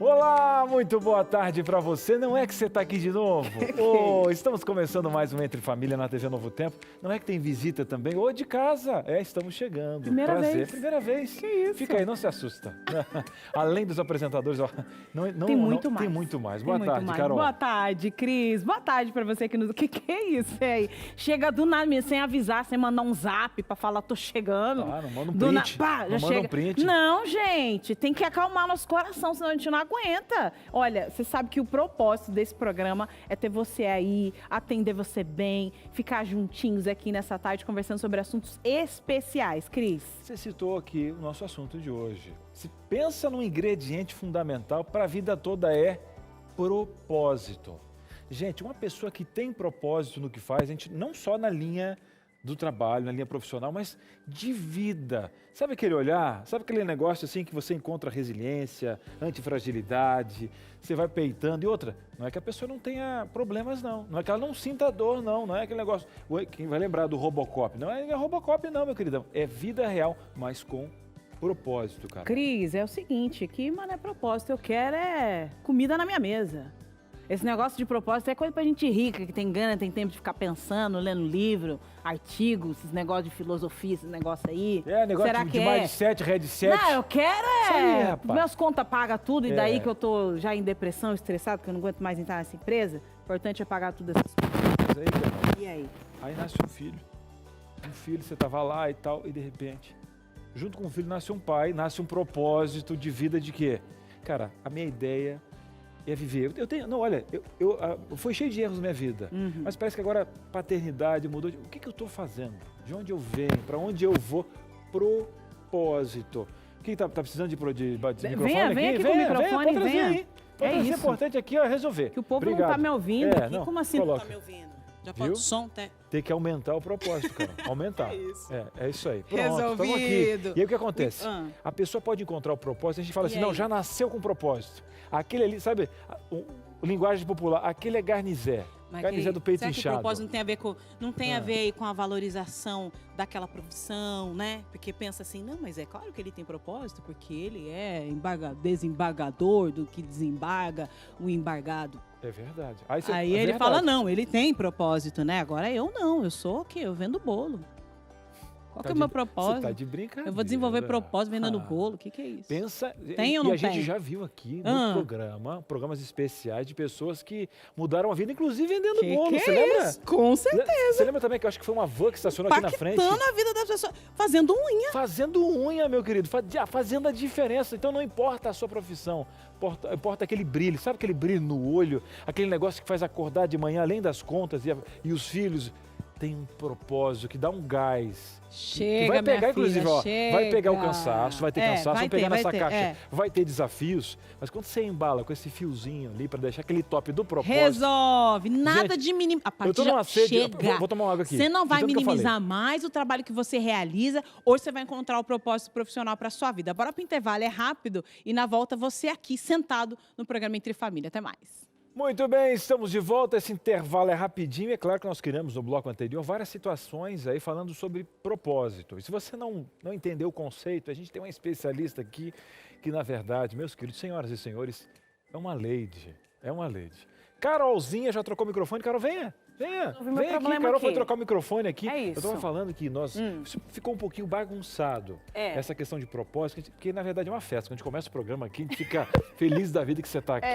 Olá, muito boa tarde para você. Não é que você está aqui de novo? Estamos começando mais um Entre Família na TV Novo Tempo. Não é que tem visita também? Ou de casa. Estamos chegando. Primeira vez. Primeira vez. Que isso? Fica aí, não se assusta. Além dos apresentadores, tem muito mais. Tem muito mais. Boa tarde, Carol. Boa tarde, Cris. Boa tarde para você que nos... Que é isso aí? Chega do nada, sem avisar, sem mandar um zap para falar, tô chegando. Ah, não manda um print. Já chega. Um print. Não, gente, tem que acalmar nosso coração, senão a gente não aguenta. Olha, você sabe que o propósito desse programa é ter você aí, atender você bem, ficar juntinhos aqui nessa tarde conversando sobre assuntos especiais. Cris. Você citou aqui o nosso assunto de hoje. Se pensa num ingrediente fundamental para a vida toda é propósito. Gente, uma pessoa que tem propósito no que faz, a gente não só na linha do trabalho, na linha profissional, mas de vida. Sabe aquele olhar? Sabe aquele negócio assim que você encontra resiliência, antifragilidade, você vai peitando. E outra, não é que a pessoa não tenha problemas, não. Não é que ela não sinta dor, não. Não é aquele negócio... Quem vai lembrar do Robocop? Não é Robocop, não, meu queridão. É vida real, mas com propósito, cara. Cris, é o seguinte, aqui, mano, é propósito. Eu quero comida na minha mesa. Esse negócio de propósito é coisa pra gente rica, que tem gana, tem tempo de ficar pensando, lendo livro, artigos, esses negócios de filosofia, esses negócios aí. Negócio Será de mindset, headset. Não, eu quero aí, rapaz. Meus contas pagam tudo, e daí que eu tô já em depressão, estressado, que eu não aguento mais entrar nessa empresa. O importante é pagar tudo essas coisas. Aí, cara. E aí? Aí nasce um filho. Um filho, você tava lá e tal, e de repente, junto com o filho nasce um pai, nasce um propósito de vida de quê? Cara, a minha ideia é viver. Eu tenho, não, olha, foi cheio de erros na minha vida, mas parece que agora a paternidade mudou. O que eu estou fazendo? De onde eu venho? Para onde eu vou? Propósito. Quem tá precisando de microfone vem aqui com o microfone, vem. É isso. importante aqui é resolver. Que o povo não tá me ouvindo. Não, como assim coloca. não tá me ouvindo? Já pode o som, tá? Tem que aumentar o propósito, cara. Aumentar. É isso. É isso aí. Pronto, resolvido. Estamos aqui. E aí o que acontece? A pessoa pode encontrar o propósito, a gente fala assim, não, já nasceu com propósito. Aquele ali, sabe, o linguagem popular, aquele é garnizé. Garnizé do peito inchado. Que o propósito não tem a ver aí com a valorização daquela profissão, né? Porque pensa assim, não, mas é claro que ele tem propósito, porque ele é desembargador do que desembarga o embargado. É verdade. Aí ele fala, não, ele tem propósito, né? Agora eu não, eu sou o quê? Eu vendo bolo. Qual que é o meu propósito? Você tá de brincadeira. Eu vou desenvolver propósito vendendo bolo. O que é isso? Pensa. Tem ou não tem? E a tem? gente já viu aqui no programas especiais de pessoas que mudaram a vida, inclusive vendendo bolo. Você lembra? Isso? Com certeza. Você lembra também que eu acho que foi uma van que estacionou aqui na frente? Impactando a vida das pessoas. Fazendo unha. Fazendo unha, meu querido. Fazendo a diferença. Então não importa a sua profissão. Importa aquele brilho. Sabe aquele brilho no olho? Aquele negócio que faz acordar de manhã, além das contas e os filhos. Tem um propósito que dá um gás. Chega, que vai pegar, minha inclusive, filha, chega. Vai pegar o cansaço, vai ter cansaço, vai pegar nessa caixa. ter. Vai ter desafios, mas quando você embala com esse fiozinho ali para deixar aquele top do propósito. Resolve, nada de minimizar. A partir eu tô numa sede, chega. Vou tomar uma água aqui. Você não vai minimizar mais o trabalho que você realiza, ou você vai encontrar o propósito profissional para sua vida. Bora pro intervalo, é rápido, e na volta você aqui sentado no programa Entre Família. Até mais. Muito bem, estamos de volta, esse intervalo é rapidinho, é claro que nós criamos no bloco anterior várias situações aí falando sobre propósito. E se você não entendeu o conceito, a gente tem uma especialista aqui que, na verdade, meus queridos, senhoras e senhores, é uma lady. Carolzinha já trocou o microfone, Carol, venha aqui, Carol foi trocar o microfone aqui. É isso. Eu estava falando que ficou um pouquinho bagunçado essa questão de propósito, porque na verdade é uma festa. Quando a gente começa o programa aqui, a gente fica feliz da vida que você está aqui,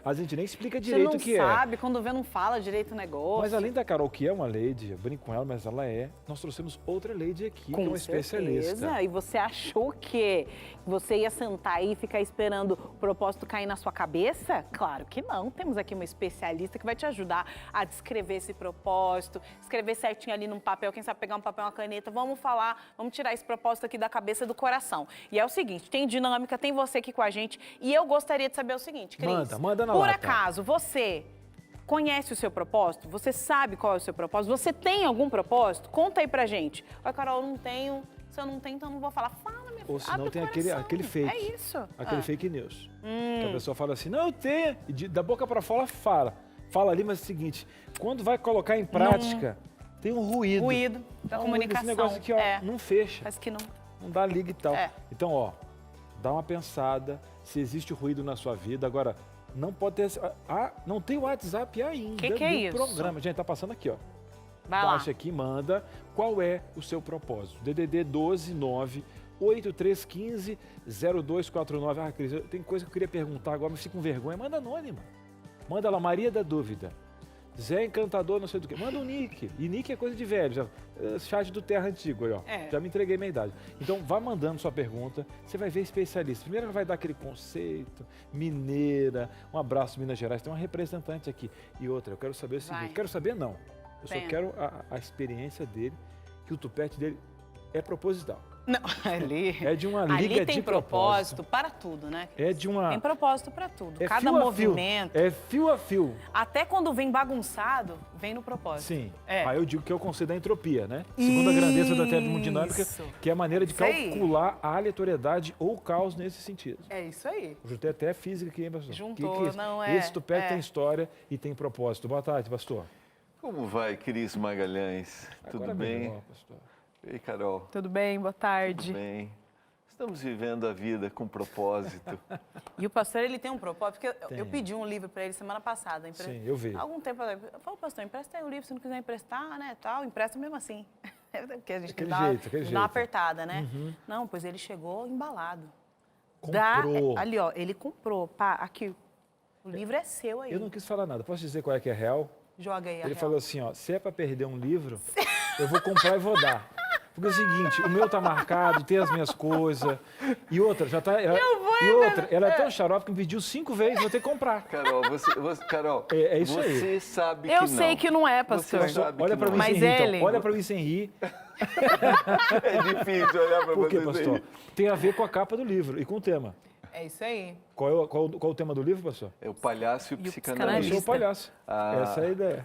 a gente nem explica direito o que Você não sabe, quando vê não fala direito o negócio. Mas além da Carol, que é uma lady, eu brinco com ela, mas ela nós trouxemos outra lady aqui, que é uma especialista. E você achou que você ia sentar aí e ficar esperando o propósito cair na sua cabeça? Claro que não. Temos aqui uma especialista que vai te ajudar a descrever esse propósito, escrever certinho ali num papel, quem sabe pegar um papel e uma caneta, vamos tirar esse propósito aqui da cabeça e do coração. E é o seguinte, tem dinâmica, tem você aqui com a gente, e eu gostaria de saber o seguinte, Cris. Manda na Por lata. acaso, você conhece o seu propósito? Você sabe qual é o seu propósito? Você tem algum propósito? Conta aí pra gente. Oi, Carol, eu não tenho. Se eu não tenho, então eu não vou falar. Fala, minha filha. Ou senão tem aquele fake. É isso. Aquele fake news. Que a pessoa fala assim, não, eu tenho. E da boca pra fora fala ali, mas é o seguinte, quando vai colocar em prática, tem um ruído. Da comunicação. Esse negócio aqui, não fecha. Parece que não. Não dá liga e tal. Então, dá uma pensada se existe ruído na sua vida. Agora, não pode ter... não tem o WhatsApp ainda Que é do isso? programa. Gente, tá passando aqui, ó. Vai lá. Baixa aqui, manda qual é o seu propósito. DDD 12 9 8315 0249. Ah, Cris, tem coisa que eu queria perguntar agora, mas fico com vergonha. Manda anônima. Manda lá, Maria da Dúvida. Zé Encantador, não sei do que. Manda um nick. E nick é coisa de velho. Chat do Terra Antigo aí, ó. Já me entreguei minha idade. Então, vá mandando sua pergunta. Você vai ver especialista. Primeiro ela vai dar aquele conceito, mineira. Um abraço, Minas Gerais. Tem uma representante aqui. E outra, eu quero saber o seguinte. Vai. Quero saber, não. Eu só Venha. quero a experiência dele, que o tupete dele é proposital. Não, ali... É de uma Ali liga tem de propósito para tudo, né? É de uma... Tem propósito para tudo. É Cada fio a fio. movimento, É fio a fio. até quando vem bagunçado, vem no propósito. Sim. É. Aí eu digo que é o conceito da entropia, né? Segundo a grandeza da termodinâmica, Isso. que é a maneira de Isso aí. calcular a aleatoriedade ou o caos nesse sentido. É isso aí. Eu juntei até física aqui, hein, pastor? Juntou, Que é isso? não é? Esse tupete É. tem história e tem propósito. Boa tarde, pastor. Como vai, Cris Magalhães? Tudo Agora bem? melhor, pastor. Ei, Carol, Tudo bem? Boa tarde. tudo bem? Estamos vivendo a vida com propósito. E o pastor, ele tem um propósito, porque eu Tem. pedi um livro para ele semana passada. Sim, eu vi. Algum tempo atrás. Eu falei, pastor, empresta aí o livro, se não quiser emprestar, né, tal, empresta mesmo assim. Porque a gente Aquele dá, jeito, aquele dá jeito. uma apertada, né? Não, pois ele chegou embalado. Comprou. Ali, ó, ele comprou. Pá, aqui, o livro é seu aí. Eu não quis falar nada. Posso dizer qual é que é real? Joga aí a Ele real. falou assim, ó, se é para perder um livro, eu vou comprar e vou dar. Porque é o seguinte, o meu tá marcado, tem as minhas coisas. E outra, já tá... e outra, ela é tão xarope que me pediu 5 vezes, vou ter que comprar. Carol, Carol, É isso aí. você sabe Eu que não. sei que não é, pastor. Você sabe Olha que para não. mim sem Mas rir, ele- então. Olha para mim sem rir. É difícil olhar para Por quê, você. pastor? Tem a ver com a capa do livro e com o tema. É isso aí. Qual o tema do livro, pastor? É o palhaço e o Eu psicanalista. sou o palhaço. Ah. Essa é a ideia.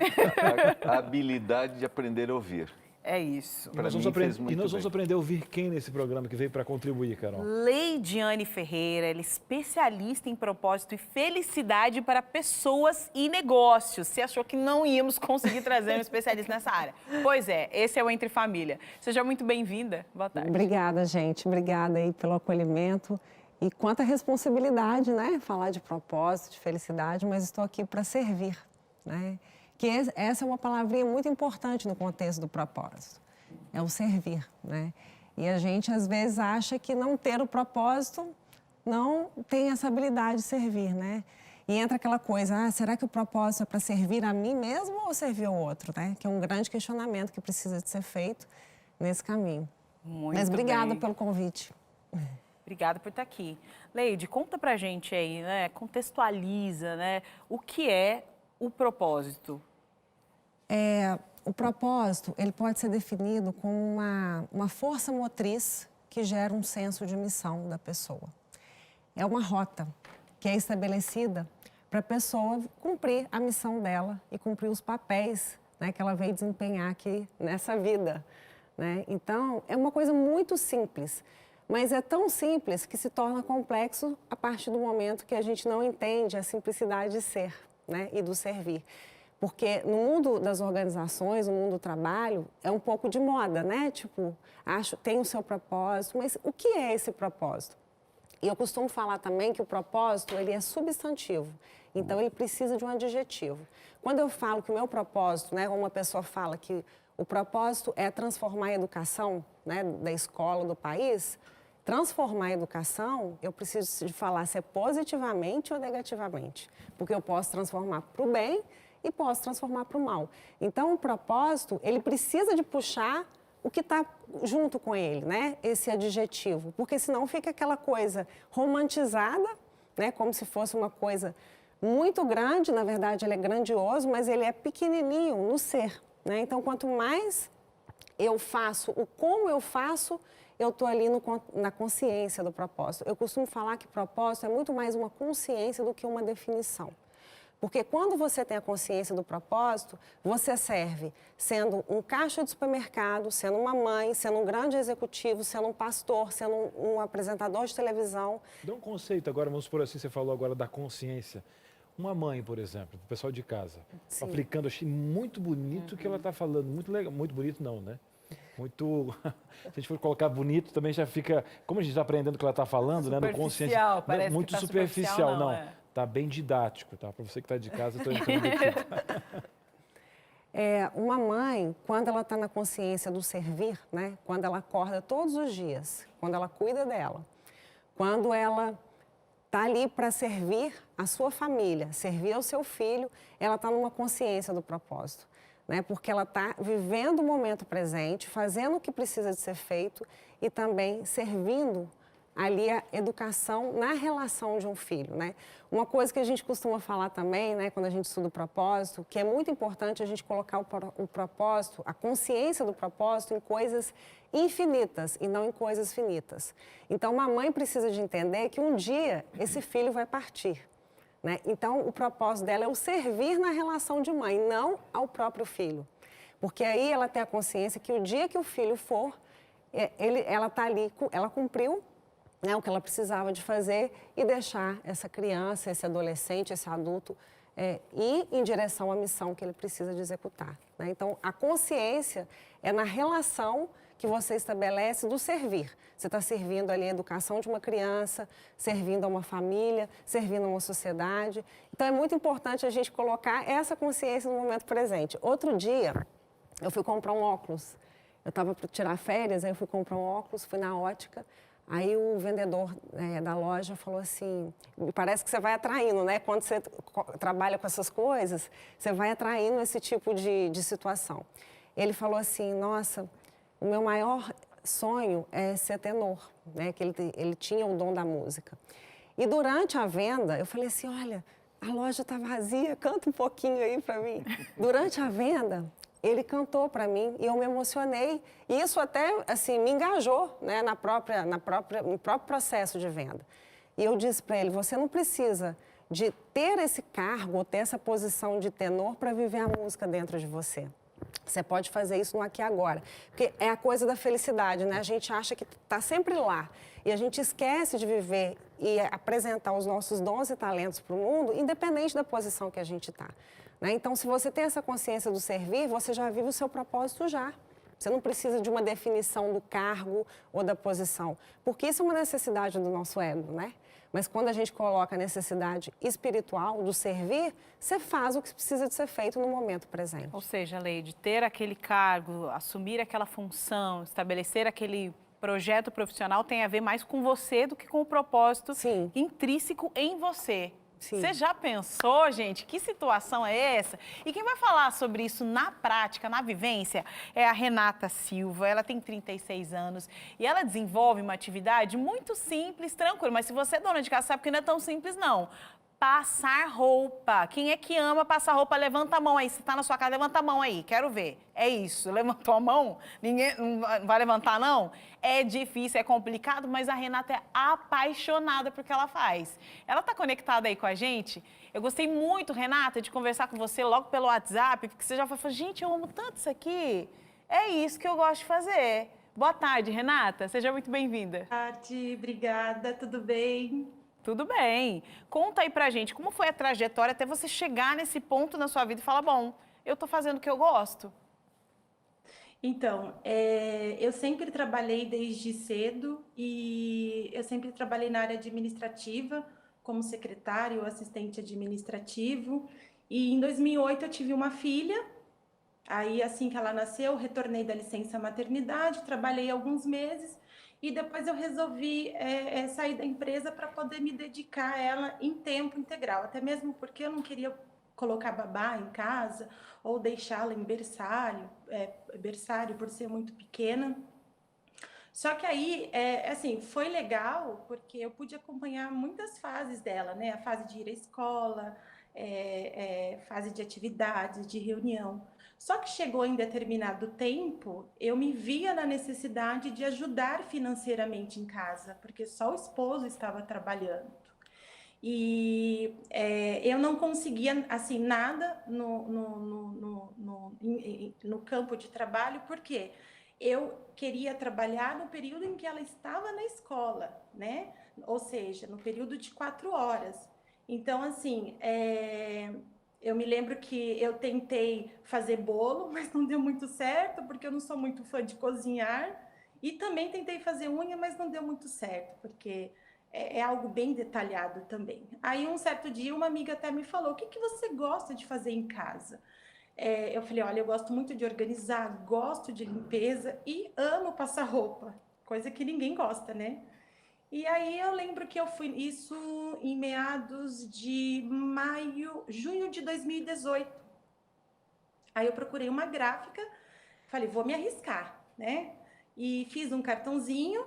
A habilidade de aprender a ouvir. É isso. E Pra nós, mim vamos, fez muito nós vamos bem. aprender a ouvir quem nesse programa que veio para contribuir, Carol? Leidiane Ferreira, ela é especialista em propósito e felicidade para pessoas e negócios. Você achou que não íamos conseguir trazer um especialista nessa área? Pois é, esse é o Entre Família. Seja muito bem-vinda. Boa tarde. Obrigada, gente. Obrigada aí pelo acolhimento. E quanta responsabilidade, né? Falar de propósito, de felicidade, mas estou aqui para servir, né? Que essa é uma palavrinha muito importante no contexto do propósito. É o servir, né? E a gente, às vezes, acha que não ter o propósito não tem essa habilidade de servir, né? E entra aquela coisa, será que o propósito é para servir a mim mesmo ou servir ao outro, né? Que é um grande questionamento que precisa de ser feito nesse caminho. Muito Mas obrigada bem. pelo convite. Obrigada por estar aqui. Leide, conta pra gente aí, né? Contextualiza, né? O que é o propósito? O propósito, ele pode ser definido como uma força motriz que gera um senso de missão da pessoa. É uma rota que é estabelecida para a pessoa cumprir a missão dela e cumprir os papéis, né, que ela veio desempenhar aqui nessa vida, né? Então, é uma coisa muito simples, mas é tão simples que se torna complexo a partir do momento que a gente não entende a simplicidade de ser, né, e do servir. Porque no mundo das organizações, no mundo do trabalho, é um pouco de moda, né? Tipo, tem o seu propósito, mas o que é esse propósito? E eu costumo falar também que o propósito, ele é substantivo, então ele precisa de um adjetivo. Quando eu falo que o meu propósito, né, uma pessoa fala que o propósito é transformar a educação, né, da escola, do país, transformar a educação, eu preciso de falar se é positivamente ou negativamente, porque eu posso transformar para o bem e posso transformar para o mal. Então, o propósito, ele precisa de puxar o que está junto com ele, né? Esse adjetivo, porque senão fica aquela coisa romantizada, né? Como se fosse uma coisa muito grande, na verdade ele é grandioso, mas ele é pequenininho no ser, né? Então, quanto mais eu faço, o como eu faço, eu estou ali na consciência do propósito. Eu costumo falar que propósito é muito mais uma consciência do que uma definição. Porque quando você tem a consciência do propósito, você serve sendo um caixa de supermercado, sendo uma mãe, sendo um grande executivo, sendo um pastor, sendo um apresentador de televisão. Dá um conceito agora, vamos por assim, você falou agora da consciência. Uma mãe, por exemplo, o pessoal de casa, Sim. aplicando, achei muito bonito o que ela está falando, muito legal, muito bonito não, né? Muito. Se a gente for colocar bonito, também já fica. Como a gente está aprendendo o que ela está falando, né? No consciente. Superficial, parece Muito que tá superficial, não. é. Tá bem didático, tá? Para você que está de casa, eu estou entrando aqui. Uma mãe, quando ela está na consciência do servir, né? Quando ela acorda todos os dias, quando ela cuida dela, quando ela está ali para servir a sua família, servir ao seu filho, ela está numa consciência do propósito, né? Porque ela está vivendo o momento presente, fazendo o que precisa de ser feito e também servindo ali a educação na relação de um filho, né? Uma coisa que a gente costuma falar também, né, quando a gente estuda o propósito, que é muito importante a gente colocar o propósito, a consciência do propósito em coisas infinitas e não em coisas finitas. Então, uma mãe precisa de entender que um dia esse filho vai partir, né? Então, o propósito dela é o servir na relação de mãe, não ao próprio filho. Porque aí ela tem a consciência que o dia que o filho for, ela está ali, ela cumpriu, né, o que ela precisava de fazer e deixar essa criança, esse adolescente, esse adulto ir em direção à missão que ele precisa de executar, né? Então, a consciência é na relação que você estabelece do servir. Você está servindo ali a educação de uma criança, servindo a uma família, servindo a uma sociedade. Então, é muito importante a gente colocar essa consciência no momento presente. Outro dia, eu fui comprar um óculos. Eu estava para tirar férias, aí eu fui comprar um óculos, fui na ótica. Aí o vendedor da loja falou assim, parece que você vai atraindo, né? Quando você trabalha com essas coisas, você vai atraindo esse tipo de situação. Ele falou assim, nossa, o meu maior sonho é ser tenor, né? Que ele tinha o dom da música. E durante a venda, eu falei assim, olha, a loja está vazia, canta um pouquinho aí para mim. Durante a venda, ele cantou para mim e eu me emocionei. E isso até, assim, me engajou, né, no próprio processo de venda. E eu disse para ele, você não precisa de ter esse cargo ou ter essa posição de tenor para viver a música dentro de você. Você pode fazer isso no aqui e agora. Porque é a coisa da felicidade, né? A gente acha que está sempre lá. E a gente esquece de viver e apresentar os nossos dons e talentos para o mundo, independente da posição que a gente está. Então, se você tem essa consciência do servir, você já vive o seu propósito já. Você não precisa de uma definição do cargo ou da posição, porque isso é uma necessidade do nosso ego, né? Mas quando a gente coloca a necessidade espiritual do servir, você faz o que precisa de ser feito no momento presente. Ou seja, Leide, ter aquele cargo, assumir aquela função, estabelecer aquele projeto profissional tem a ver mais com você do que com o propósito intrínseco em você. Sim. Você já pensou, gente, que situação é essa? E quem vai falar sobre isso na prática, na vivência, é a Renata Silva. Ela tem 36 anos e ela desenvolve uma atividade muito simples, tranquila. Mas se você é dona de casa, sabe que não é tão simples, não. Passar roupa. Quem é que ama passar roupa? Levanta a mão aí. Se está na sua casa, levanta a mão aí. Quero ver. É isso. Levantou a mão? Ninguém não vai levantar, não? É difícil, é complicado, mas a Renata é apaixonada por que ela faz. Ela está conectada aí com a gente? Eu gostei muito, Renata, de conversar com você logo pelo WhatsApp, porque você já falou, gente, eu amo tanto isso aqui. É isso que eu gosto de fazer. Boa tarde, Renata. Seja muito bem-vinda. Boa tarde, obrigada. Tudo bem? Tudo bem. Conta aí pra gente, como foi a trajetória até você chegar nesse ponto na sua vida e falar, bom, eu tô fazendo o que eu gosto? Então, eu sempre trabalhei desde cedo e eu sempre trabalhei na área administrativa, como secretário, assistente administrativo. E em 2008 eu tive uma filha, aí assim que ela nasceu, retornei da licença maternidade, trabalhei alguns meses. E depois eu resolvi sair da empresa para poder me dedicar a ela em tempo integral. Até mesmo porque eu não queria colocar babá em casa ou deixá-la em berçário por ser muito pequena. Só que aí, assim, foi legal porque eu pude acompanhar muitas fases dela, né? A fase de ir à escola, fase de atividades, de reunião. Só que chegou em determinado tempo, eu me via na necessidade de ajudar financeiramente em casa, porque só o esposo estava trabalhando. E eu não conseguia, assim, nada no campo de trabalho, porque eu queria trabalhar no período em que ela estava na escola, né? Ou seja, no período de 4 horas. Então, assim, Eu me lembro que eu tentei fazer bolo, mas não deu muito certo, porque eu não sou muito fã de cozinhar. E também tentei fazer unha, mas não deu muito certo, porque é algo bem detalhado também. Aí, um certo dia, uma amiga até me falou: o que você gosta de fazer em casa? Eu falei: olha, eu gosto muito de organizar, gosto de limpeza e amo passar roupa, coisa que ninguém gosta, né? E aí eu lembro que eu fui isso em meados de junho de 2018. Aí eu procurei uma gráfica, falei: vou me arriscar, né? E fiz um cartãozinho,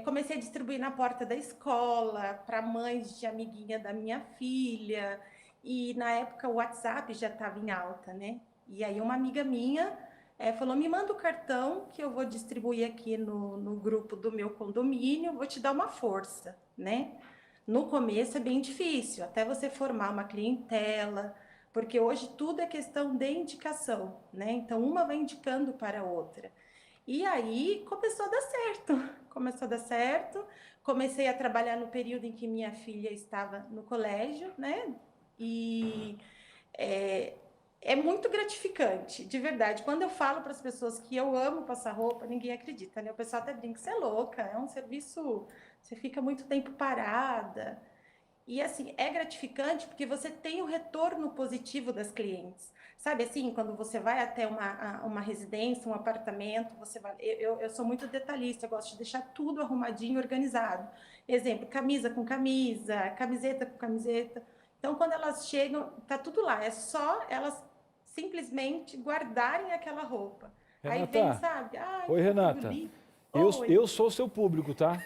comecei a distribuir na porta da escola, para mães de amiguinha da minha filha. E na época o WhatsApp já estava em alta, né? E aí uma amiga minha falou: me manda o cartão que eu vou distribuir aqui no grupo do meu condomínio, vou te dar uma força, né? No começo é bem difícil, até você formar uma clientela, porque hoje tudo é questão de indicação, né? Então uma vai indicando para a outra. E aí começou a dar certo, comecei a trabalhar no período em que minha filha estava no colégio, né? E é muito gratificante, de verdade. Quando eu falo para as pessoas que eu amo passar roupa, ninguém acredita, né? O pessoal até brinca: você é louca, é um serviço, você fica muito tempo parada. E assim, é gratificante porque você tem o retorno positivo das clientes. Sabe assim, quando você vai até uma residência, um apartamento, você vai. Eu sou muito detalhista, eu gosto de deixar tudo arrumadinho, organizado. Exemplo: camisa com camisa, camiseta com camiseta. Então, quando elas chegam, tá tudo lá. É só elas simplesmente guardarem aquela roupa. Aí vem, Renata, sabe? Ai, oi, que Renata. bonito. Eu, Oi. eu sou o seu público, tá?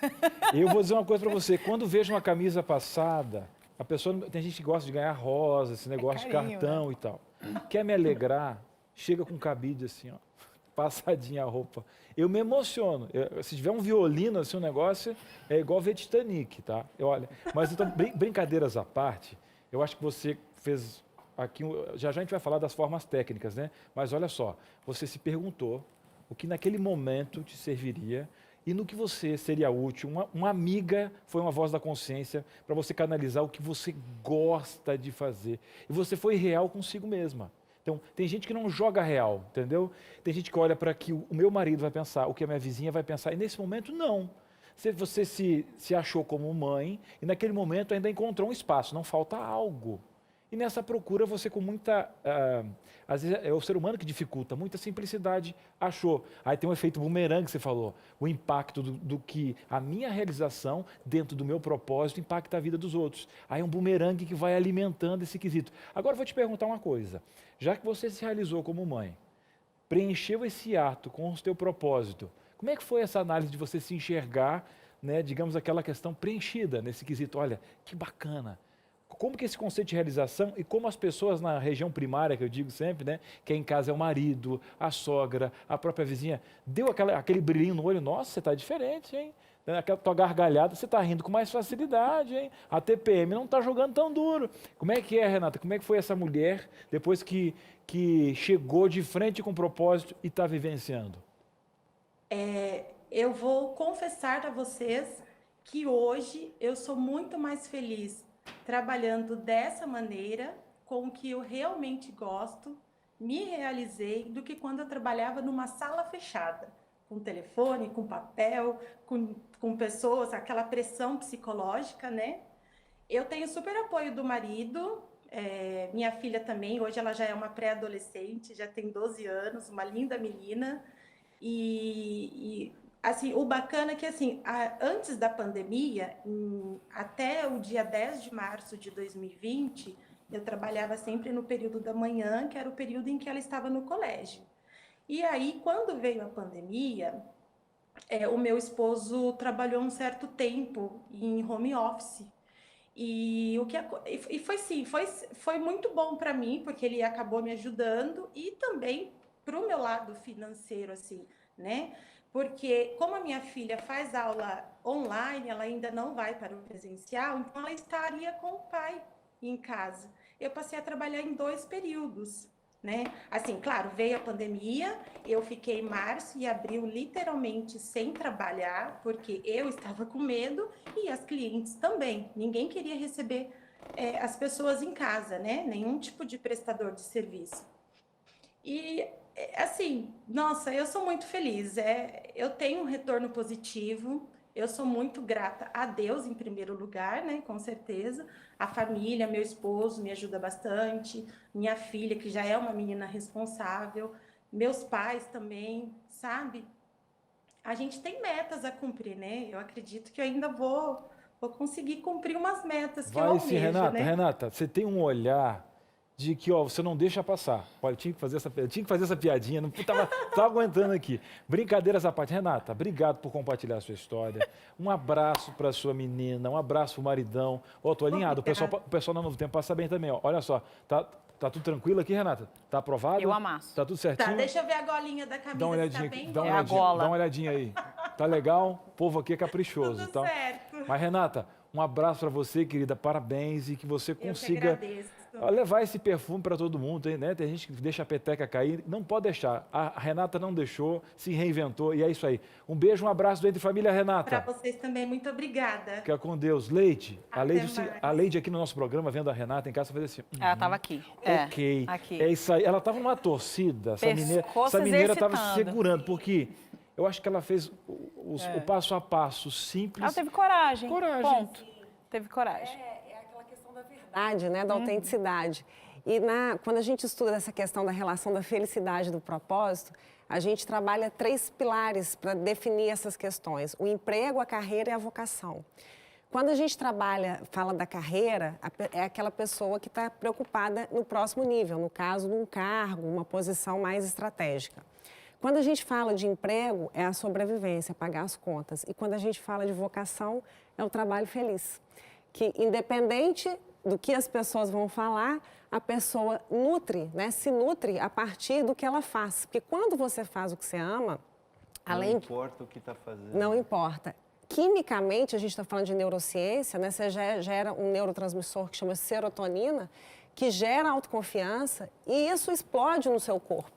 Eu vou dizer uma coisa para você. Quando vejo uma camisa passada, a pessoa tem gente que gosta de ganhar rosa, esse negócio carinho, de cartão e tal. Quer me alegrar? Chega com cabide assim, ó, passadinha a roupa. Eu me emociono. Se tiver um violino assim, um negócio é igual ver Titanic, tá? Olha, mas então, brincadeiras à parte, eu acho que você fez aqui, já a gente vai falar das formas técnicas, né? Mas olha só, você se perguntou o que naquele momento te serviria e no que você seria útil. Uma amiga foi uma voz da consciência para você canalizar o que você gosta de fazer. E você foi real consigo mesma. Então, tem gente que não joga real, entendeu? Tem gente que olha para que o meu marido vai pensar, o que a minha vizinha vai pensar. E nesse momento, não. Você se achou como mãe e naquele momento ainda encontrou um espaço, não falta algo. E nessa procura você com muita, às vezes é o ser humano que dificulta, muita simplicidade achou. Aí tem um efeito bumerangue que você falou, o impacto do que a minha realização dentro do meu propósito impacta a vida dos outros. Aí é um bumerangue que vai alimentando esse quesito. Agora eu vou te perguntar uma coisa, já que você se realizou como mãe, preencheu esse ato com o teu propósito, como é que foi essa análise de você se enxergar, né, digamos, aquela questão preenchida nesse quesito? Olha, que bacana. Como que esse conceito de realização e como as pessoas na região primária, que eu digo sempre, né, que em casa é o marido, a sogra, a própria vizinha, deu aquele brilhinho no olho, nossa, você está diferente, hein? Aquela tua gargalhada, você está rindo com mais facilidade, hein? A TPM não está jogando tão duro. Como é que é, Renata? Como é que foi essa mulher depois que chegou de frente com propósito e está vivenciando? Eu vou confessar a vocês que hoje eu sou muito mais feliz trabalhando dessa maneira, com o que eu realmente gosto, me realizei, do que quando eu trabalhava numa sala fechada, com telefone, com papel, com pessoas, aquela pressão psicológica, né? Eu tenho super apoio do marido, minha filha também, hoje ela já é uma pré-adolescente, já tem 12 anos, uma linda menina, e assim, o bacana é que, assim, antes da pandemia, até o dia 10 de março de 2020, eu trabalhava sempre no período da manhã, que era o período em que ela estava no colégio. E aí, quando veio a pandemia, o meu esposo trabalhou um certo tempo em home office. E foi sim, foi muito bom para mim, porque ele acabou me ajudando e também para o meu lado financeiro, assim, né? Porque como a minha filha faz aula online, ela ainda não vai para o presencial, então ela estaria com o pai em casa. Eu passei a trabalhar em 2 períodos, né? Assim, claro, veio a pandemia, eu fiquei março e abril literalmente sem trabalhar, porque eu estava com medo e as clientes também. Ninguém queria receber as pessoas em casa, né? Nenhum tipo de prestador de serviço. E, assim, nossa, eu sou muito feliz. Eu tenho um retorno positivo. Eu sou muito grata a Deus, em primeiro lugar, né? Com certeza. A família, meu esposo me ajuda bastante. Minha filha, que já é uma menina responsável. Meus pais também, sabe? A gente tem metas a cumprir, né? Eu acredito que eu ainda vou conseguir cumprir umas metas que eu Vai sim, almejo, Renata. né? Renata, você tem um olhar de que, ó, você não deixa passar. Olha, eu tinha que fazer essa piadinha, não tava aguentando aqui. Brincadeiras à parte. Renata, obrigado por compartilhar a sua história. Um abraço para sua menina, um abraço pro maridão. Ó, tô alinhado, o pessoal no Novo Tempo passa bem também, ó. Olha só, tá tudo tranquilo aqui, Renata? Tá aprovado? Eu amasso. Tá tudo certinho? Tá, deixa eu ver a golinha da Dá uma camisa, se olhadinha, tá bem dá uma bom. olhadinha, gola. dá uma olhadinha aí. Tá legal? O povo aqui é caprichoso, Tudo tá? certo. Mas, Renata, um abraço para você, querida. Parabéns e que você Eu que consiga agradeço. levar esse perfume para todo mundo, né? Tem gente que deixa a peteca cair. Não pode deixar. A Renata não deixou, se reinventou e é isso aí. Um beijo, um abraço do Entre Família, Para Renata. vocês também, muito obrigada. Fica com Deus. Leide, Até mais. a Leide aqui no nosso programa, vendo a Renata em casa, fazer assim. Ela tava aqui. Ok. Aqui. É isso aí. Ela estava numa torcida. Pescoço Essa mineira estava se exercitando. segurando, porque eu acho que ela fez o passo a passo simples. Ela teve coragem. Coragem. Ponto. Teve coragem. É aquela questão da verdade, né? Da autenticidade. E quando a gente estuda essa questão da relação da felicidade e do propósito, a gente trabalha 3 pilares para definir essas questões: o emprego, a carreira e a vocação. Quando a gente fala da carreira, é aquela pessoa que está preocupada no próximo nível, no caso de um cargo, uma posição mais estratégica. Quando a gente fala de emprego, é a sobrevivência, pagar as contas. E quando a gente fala de vocação, é o trabalho feliz. Que, independente do que as pessoas vão falar, a pessoa nutre, né? Se nutre a partir do que ela faz. Porque quando você faz o que você ama, Não importa o que está fazendo. não importa. Quimicamente, a gente está falando de neurociência, né? Você gera um neurotransmissor que chama serotonina, que gera autoconfiança e isso explode no seu corpo.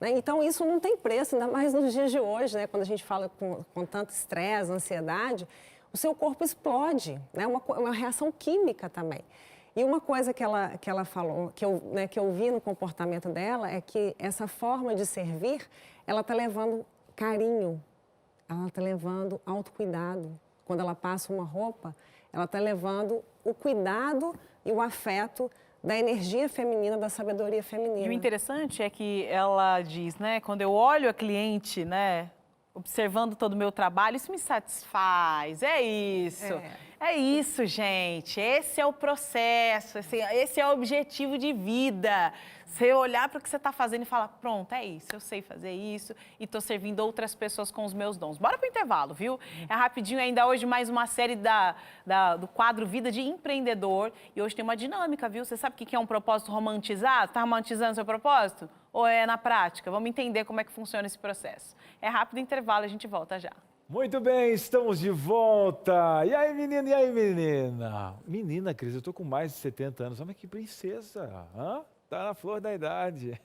Né? Então, isso não tem preço, ainda mais nos dias de hoje, né? Quando a gente fala com tanto estresse, ansiedade, o seu corpo explode, né? Uma reação química também. E uma coisa que ela falou, que eu vi no comportamento dela, é que essa forma de servir, ela está levando carinho, ela está levando autocuidado. Quando ela passa uma roupa, ela está levando o cuidado e o afeto da energia feminina, da sabedoria feminina. E o interessante é que ela diz, né, quando eu olho a cliente, né, observando todo o meu trabalho, isso me satisfaz, é isso. É isso, gente, esse é o processo, esse é o objetivo de vida. Você olhar para o que você está fazendo e falar, pronto, é isso, eu sei fazer isso e estou servindo outras pessoas com os meus dons. Bora para o intervalo, viu? É rapidinho ainda hoje mais uma série do quadro Vida de Empreendedor. E hoje tem uma dinâmica, viu? Você sabe o que é um propósito romantizado? Está romantizando seu propósito? Ou é na prática? Vamos entender como é que funciona esse processo. É rápido intervalo, a gente volta já. Muito bem, estamos de volta. E aí, menina, e aí, menina? Menina, Cris, eu tô com mais de 70 anos. Olha que princesa, hã? Tá na flor da idade.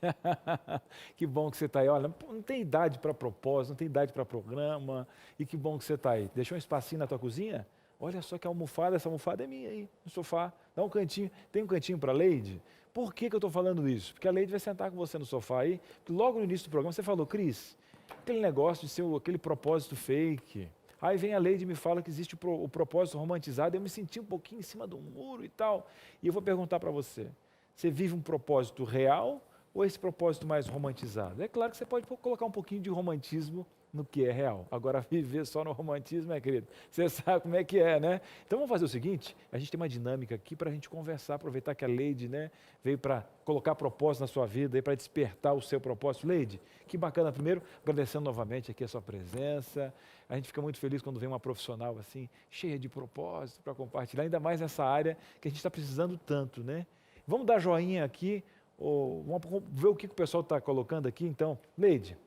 Que bom que você tá aí. Olha, não tem idade para propósito, não tem idade para programa. E que bom que você tá aí. Deixou um espacinho na tua cozinha? Olha só que almofada, essa almofada é minha aí, no sofá. Dá um cantinho, tem um cantinho para a Leide? Por que eu estou falando isso? Porque a Leide vai sentar com você no sofá aí. Logo no início do programa você falou, Cris, aquele negócio de ser aquele propósito fake. Aí vem a Leide e me fala que existe o propósito romantizado. Eu me senti um pouquinho em cima do muro e tal. E eu vou perguntar para você. Você vive um propósito real ou esse propósito mais romantizado? É claro que você pode colocar um pouquinho de romantismo no que é real. Agora, viver só no romantismo, querido, você sabe como é que é, né? Então, vamos fazer o seguinte, a gente tem uma dinâmica aqui para a gente conversar, aproveitar que a Leide, né, veio para colocar propósito na sua vida, para despertar o seu propósito. Leide, que bacana. Primeiro, agradecendo novamente aqui a sua presença. A gente fica muito feliz quando vem uma profissional assim, cheia de propósito para compartilhar, ainda mais nessa área que a gente está precisando tanto, né? Vamos dar joinha aqui, vamos ver o que o pessoal está colocando aqui, então. Leide,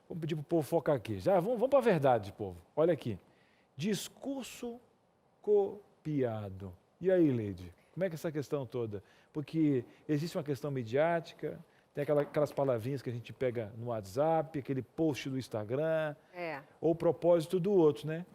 vamos pedir para o povo focar aqui. Já, vamos para a verdade, povo. Olha aqui. Discurso copiado. E aí, Leide, como é que é essa questão toda? Porque existe uma questão midiática, tem aquelas palavrinhas que a gente pega no WhatsApp, aquele post do Instagram, ou o propósito do outro, né?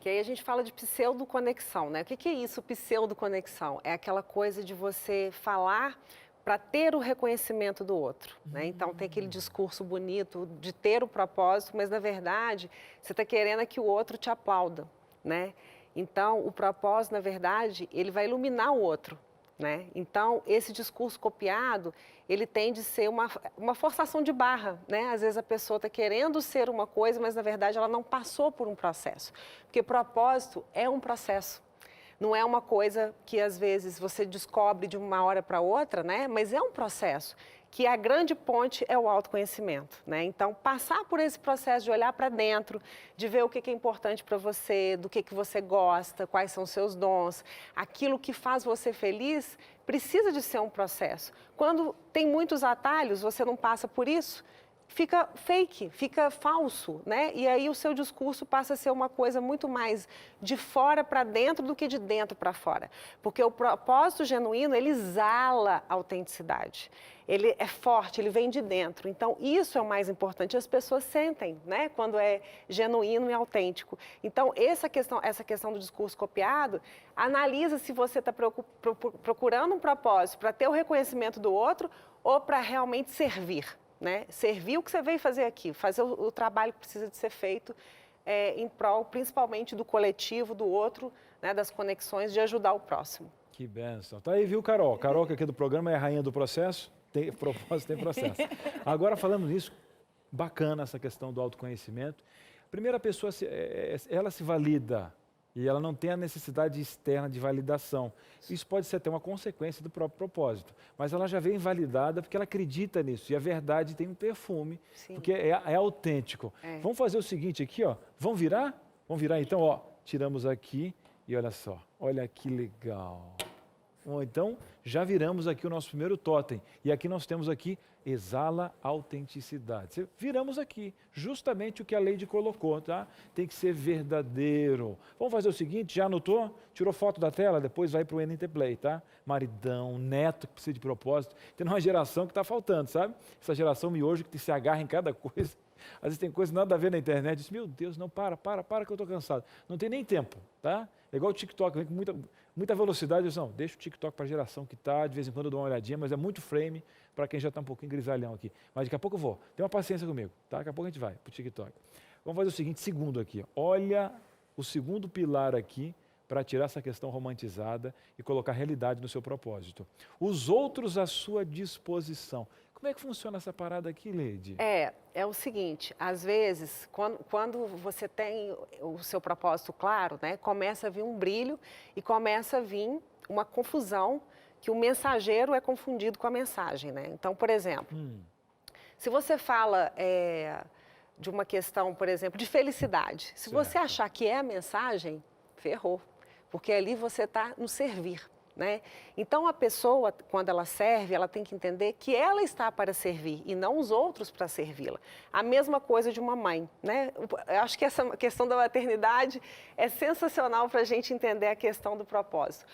Que aí a gente fala de pseudoconexão, né? O que é isso, pseudoconexão? É aquela coisa de você falar para ter o reconhecimento do outro, né? Então tem aquele discurso bonito de ter o propósito, mas na verdade você está querendo que o outro te aplauda, né? Então o propósito, na verdade, ele vai iluminar o outro, né? Então esse discurso copiado, ele tende a ser uma forçação de barra, né? Às vezes a pessoa está querendo ser uma coisa, mas na verdade ela não passou por um processo, porque propósito é um processo. Não é uma coisa que, às vezes, você descobre de uma hora para outra, né? Mas é um processo, que a grande ponte é o autoconhecimento, né? Então, passar por esse processo de olhar para dentro, de ver o que é importante para você, do que você gosta, quais são os seus dons, aquilo que faz você feliz, precisa de ser um processo. Quando tem muitos atalhos, você não passa por isso, fica fake, fica falso, né? E aí o seu discurso passa a ser uma coisa muito mais de fora para dentro do que de dentro para fora. Porque o propósito genuíno, ele exala a autenticidade. Ele é forte, ele vem de dentro. Então, isso é o mais importante. As pessoas sentem, né? Quando é genuíno e autêntico. Então, essa questão do discurso copiado, analisa se você está procurando um propósito para ter o reconhecimento do outro ou para realmente servir. Né? Servir o que você veio fazer aqui, fazer o trabalho que precisa de ser feito em prol, principalmente do coletivo, do outro, né? Das conexões, de ajudar o próximo. Que bênção. Tá aí, viu, Carol? Carol, que aqui do programa é a rainha do processo. Tem propósito, tem processo. Agora, falando nisso, bacana essa questão do autoconhecimento. Primeiro, a pessoa, ela se valida e ela não tem a necessidade externa de validação. Isso pode ser até uma consequência do próprio propósito, mas ela já vem validada porque ela acredita nisso. E a verdade tem um perfume, Sim. porque é autêntico. Vamos fazer o seguinte aqui, ó. Vamos virar? Vamos virar então, ó. Tiramos aqui e olha só. Olha que legal. Bom, então, já viramos aqui o nosso primeiro totem. E aqui nós temos aqui, exala autenticidade. Viramos aqui, justamente o que a Leide colocou, tá? Tem que ser verdadeiro. Vamos fazer o seguinte, já anotou? Tirou foto da tela? Depois vai para o NT Play, tá? Maridão, neto que precisa de propósito. Tem uma geração que está faltando, sabe? Essa geração miojo que se agarra em cada coisa. Às vezes tem coisa nada a ver na internet. Diz, meu Deus, não, para que eu estou cansado. Não tem nem tempo, tá? É igual o TikTok, vem com muita velocidade. Diz, não, deixa o TikTok para a geração que está, de vez em quando eu dou uma olhadinha, mas é muito frame para quem já está um pouquinho grisalhão aqui. Mas daqui a pouco eu vou. Tenha uma paciência comigo, tá? Daqui a pouco a gente vai para o TikTok. Vamos fazer o seguinte, segundo aqui. Olha o segundo pilar aqui para tirar essa questão romantizada e colocar realidade no seu propósito. Os outros à sua disposição. Como é que funciona essa parada aqui, Leide? É o seguinte, às vezes, quando você tem o seu propósito claro, né, começa a vir um brilho e começa a vir uma confusão, que o mensageiro é confundido com a mensagem, né? Então, por exemplo, se você fala de uma questão, por exemplo, de felicidade, se você achar que é a mensagem, ferrou, porque ali você está no servir. Né? Então, a pessoa, quando ela serve, ela tem que entender que ela está para servir e não os outros para servi-la. A mesma coisa de uma mãe. Né? Eu acho que essa questão da maternidade é sensacional para a gente entender a questão do propósito.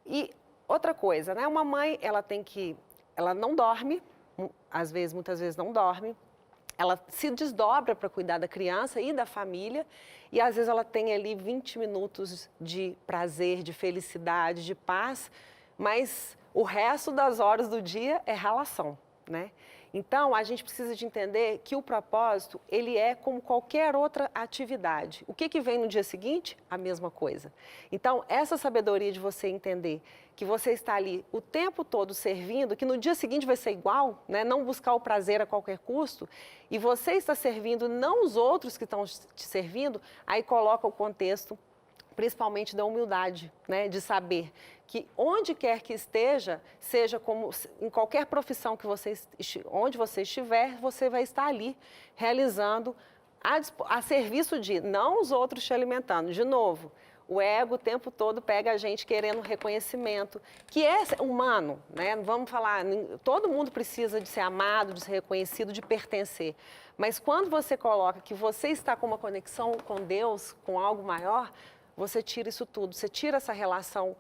E outra coisa, né? Uma mãe, ela não dorme, muitas vezes não dorme, ela se desdobra para cuidar da criança e da família e às vezes ela tem ali 20 minutos de prazer, de felicidade, de paz, mas o resto das horas do dia é ralação, né? Então, a gente precisa de entender que o propósito, ele é como qualquer outra atividade. O que vem no dia seguinte? A mesma coisa. Então, essa sabedoria de você entender que você está ali o tempo todo servindo, que no dia seguinte vai ser igual, né? Não buscar o prazer a qualquer custo, e você está servindo, não os outros que estão te servindo, aí coloca o contexto, principalmente da humildade, né? De saber que onde quer que esteja, seja como em qualquer profissão que onde você estiver, você vai estar ali realizando a serviço de, não os outros te alimentando. De novo, o ego o tempo todo pega a gente querendo reconhecimento, que é humano, né? Vamos falar, todo mundo precisa de ser amado, de ser reconhecido, de pertencer. Mas quando você coloca que você está com uma conexão com Deus, com algo maior, você tira isso tudo, você tira essa relação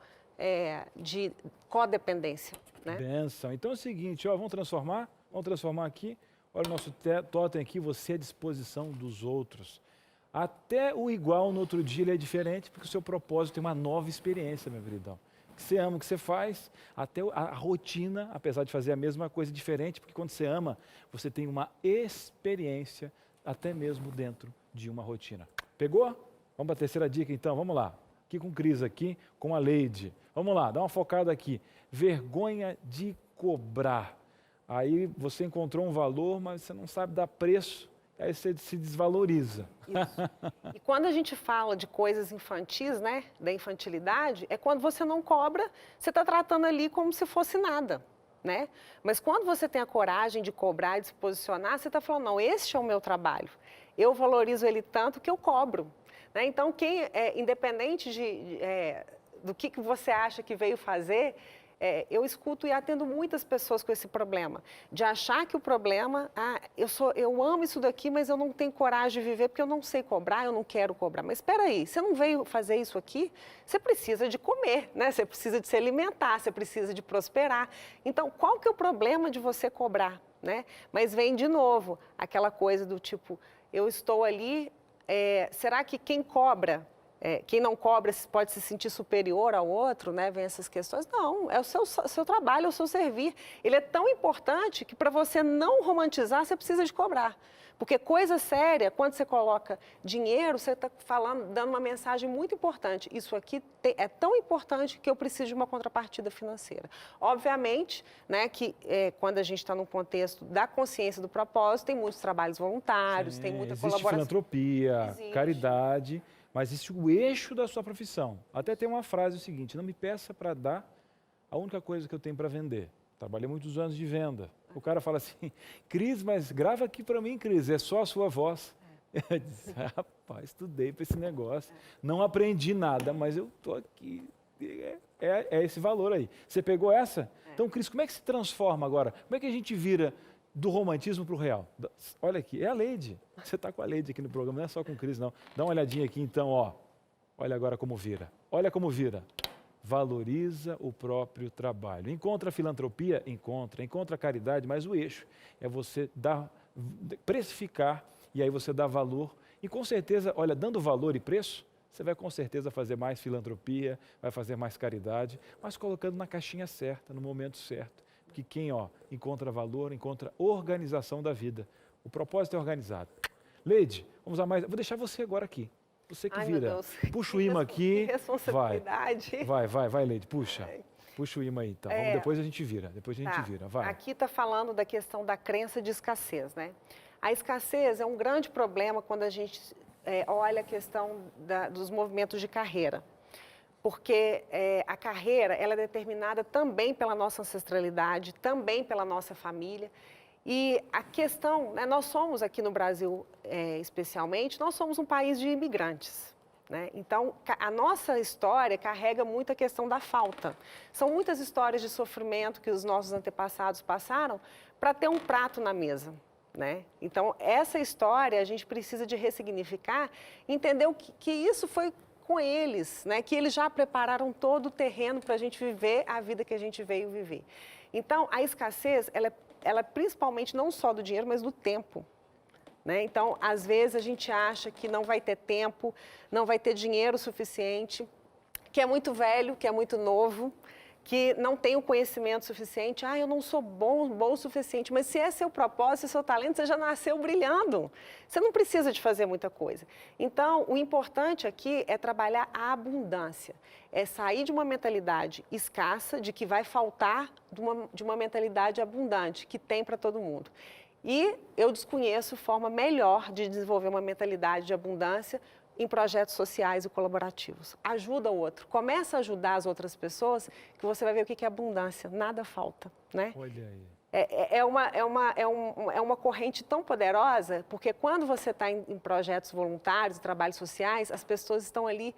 de codependência. Né? Benção. Então é o seguinte, ó, vamos transformar aqui. Olha o nosso totem aqui, você à disposição dos outros. Até o igual no outro dia ele é diferente, porque o seu propósito tem uma nova experiência, meu queridão. Que você ama o que você faz, até a rotina, apesar de fazer a mesma coisa, diferente, porque quando você ama, você tem uma experiência, até mesmo dentro de uma rotina. Pegou? Vamos para a terceira dica então, vamos lá. Aqui com Cris, aqui com a Leide. Vamos lá, dá uma focada aqui. Vergonha de cobrar. Aí você encontrou um valor, mas você não sabe dar preço, aí você se desvaloriza. Isso. E quando a gente fala de coisas infantis, né, da infantilidade, é quando você não cobra, você está tratando ali como se fosse nada, né? Mas quando você tem a coragem de cobrar e de se posicionar, você está falando, não, este é o meu trabalho. Eu valorizo ele tanto que eu cobro. Né? Então, independente do que você acha que veio fazer, eu escuto e atendo muitas pessoas com esse problema, de achar que o problema, eu amo isso daqui, mas eu não tenho coragem de viver porque eu não sei cobrar, eu não quero cobrar. Mas espera aí, você não veio fazer isso aqui? Você precisa de comer, né? Você precisa de se alimentar, você precisa de prosperar. Então, qual que é o problema de você cobrar? Né? Mas vem de novo aquela coisa do tipo, eu estou ali, será que quem cobra... quem não cobra pode se sentir superior ao outro, né? Vem essas questões. Não, é o seu trabalho, é o seu servir. Ele é tão importante que para você não romantizar, você precisa de cobrar. Porque coisa séria, quando você coloca dinheiro, você está dando uma mensagem muito importante. Isso aqui é tão importante que eu preciso de uma contrapartida financeira. Obviamente, né, que quando a gente está num contexto da consciência do propósito, tem muitos trabalhos voluntários, Sim, tem muita existe colaboração. filantropia, Existe. caridade, mas existe o eixo da sua profissão. Até tem uma frase o seguinte, não me peça para dar a única coisa que eu tenho para vender. Trabalhei muitos anos de venda. O cara fala assim, Cris, mas grava aqui para mim, Cris, é só a sua voz. Eu disse, rapaz, estudei para esse negócio. Não aprendi nada, mas eu estou aqui. É esse valor aí. Você pegou essa? Então, Cris, como é que se transforma agora? Como é que a gente vira do romantismo para o real? Olha aqui, é a Leide. Você está com a Leide aqui no programa, não é só com o Cris, não. Dá uma olhadinha aqui, então, ó. Olha agora como vira. Olha como vira. Valoriza o próprio trabalho. Encontra a filantropia? Encontra a caridade, mas o eixo é você precificar e aí você dá valor. E com certeza, olha, dando valor e preço, você vai com certeza fazer mais filantropia, vai fazer mais caridade, mas colocando na caixinha certa, no momento certo. Porque quem encontra valor, encontra organização da vida. O propósito é organizado. Leide, vamos a mais. Vou deixar você agora aqui. Você que vira. Puxa o imã aqui. Responsabilidade. Vai, Leide, puxa. Puxa o imã aí, então. Depois a gente vira. Vai. Aqui está falando da questão da crença de escassez, né? A escassez é um grande problema quando a gente olha a questão dos movimentos de carreira. Porque a carreira ela é determinada também pela nossa ancestralidade, também pela nossa família. E a questão, né, nós somos aqui no Brasil, especialmente, nós somos um país de imigrantes. Né? Então, a nossa história carrega muito a questão da falta. São muitas histórias de sofrimento que os nossos antepassados passaram para ter um prato na mesa. Né? Então, essa história a gente precisa de ressignificar, entender que isso foi com eles, né? Que eles já prepararam todo o terreno para a gente viver a vida que a gente veio viver. Então, a escassez, ela é principalmente não só do dinheiro, mas do tempo. Né? Então, às vezes a gente acha que não vai ter tempo, não vai ter dinheiro suficiente, que é muito velho, que é muito novo, que não tem o conhecimento suficiente. Eu não sou bom o suficiente. Mas se é seu propósito, seu talento, você já nasceu brilhando. Você não precisa de fazer muita coisa. Então, o importante aqui é trabalhar a abundância. É sair de uma mentalidade escassa, de que vai faltar, de uma mentalidade abundante, que tem para todo mundo. E eu desconheço forma melhor de desenvolver uma mentalidade de abundância em projetos sociais e colaborativos. Ajuda o outro, começa a ajudar as outras pessoas, que você vai ver o que é abundância, nada falta, né? Olha aí. É uma corrente tão poderosa, porque quando você está em projetos voluntários, trabalhos sociais, as pessoas estão ali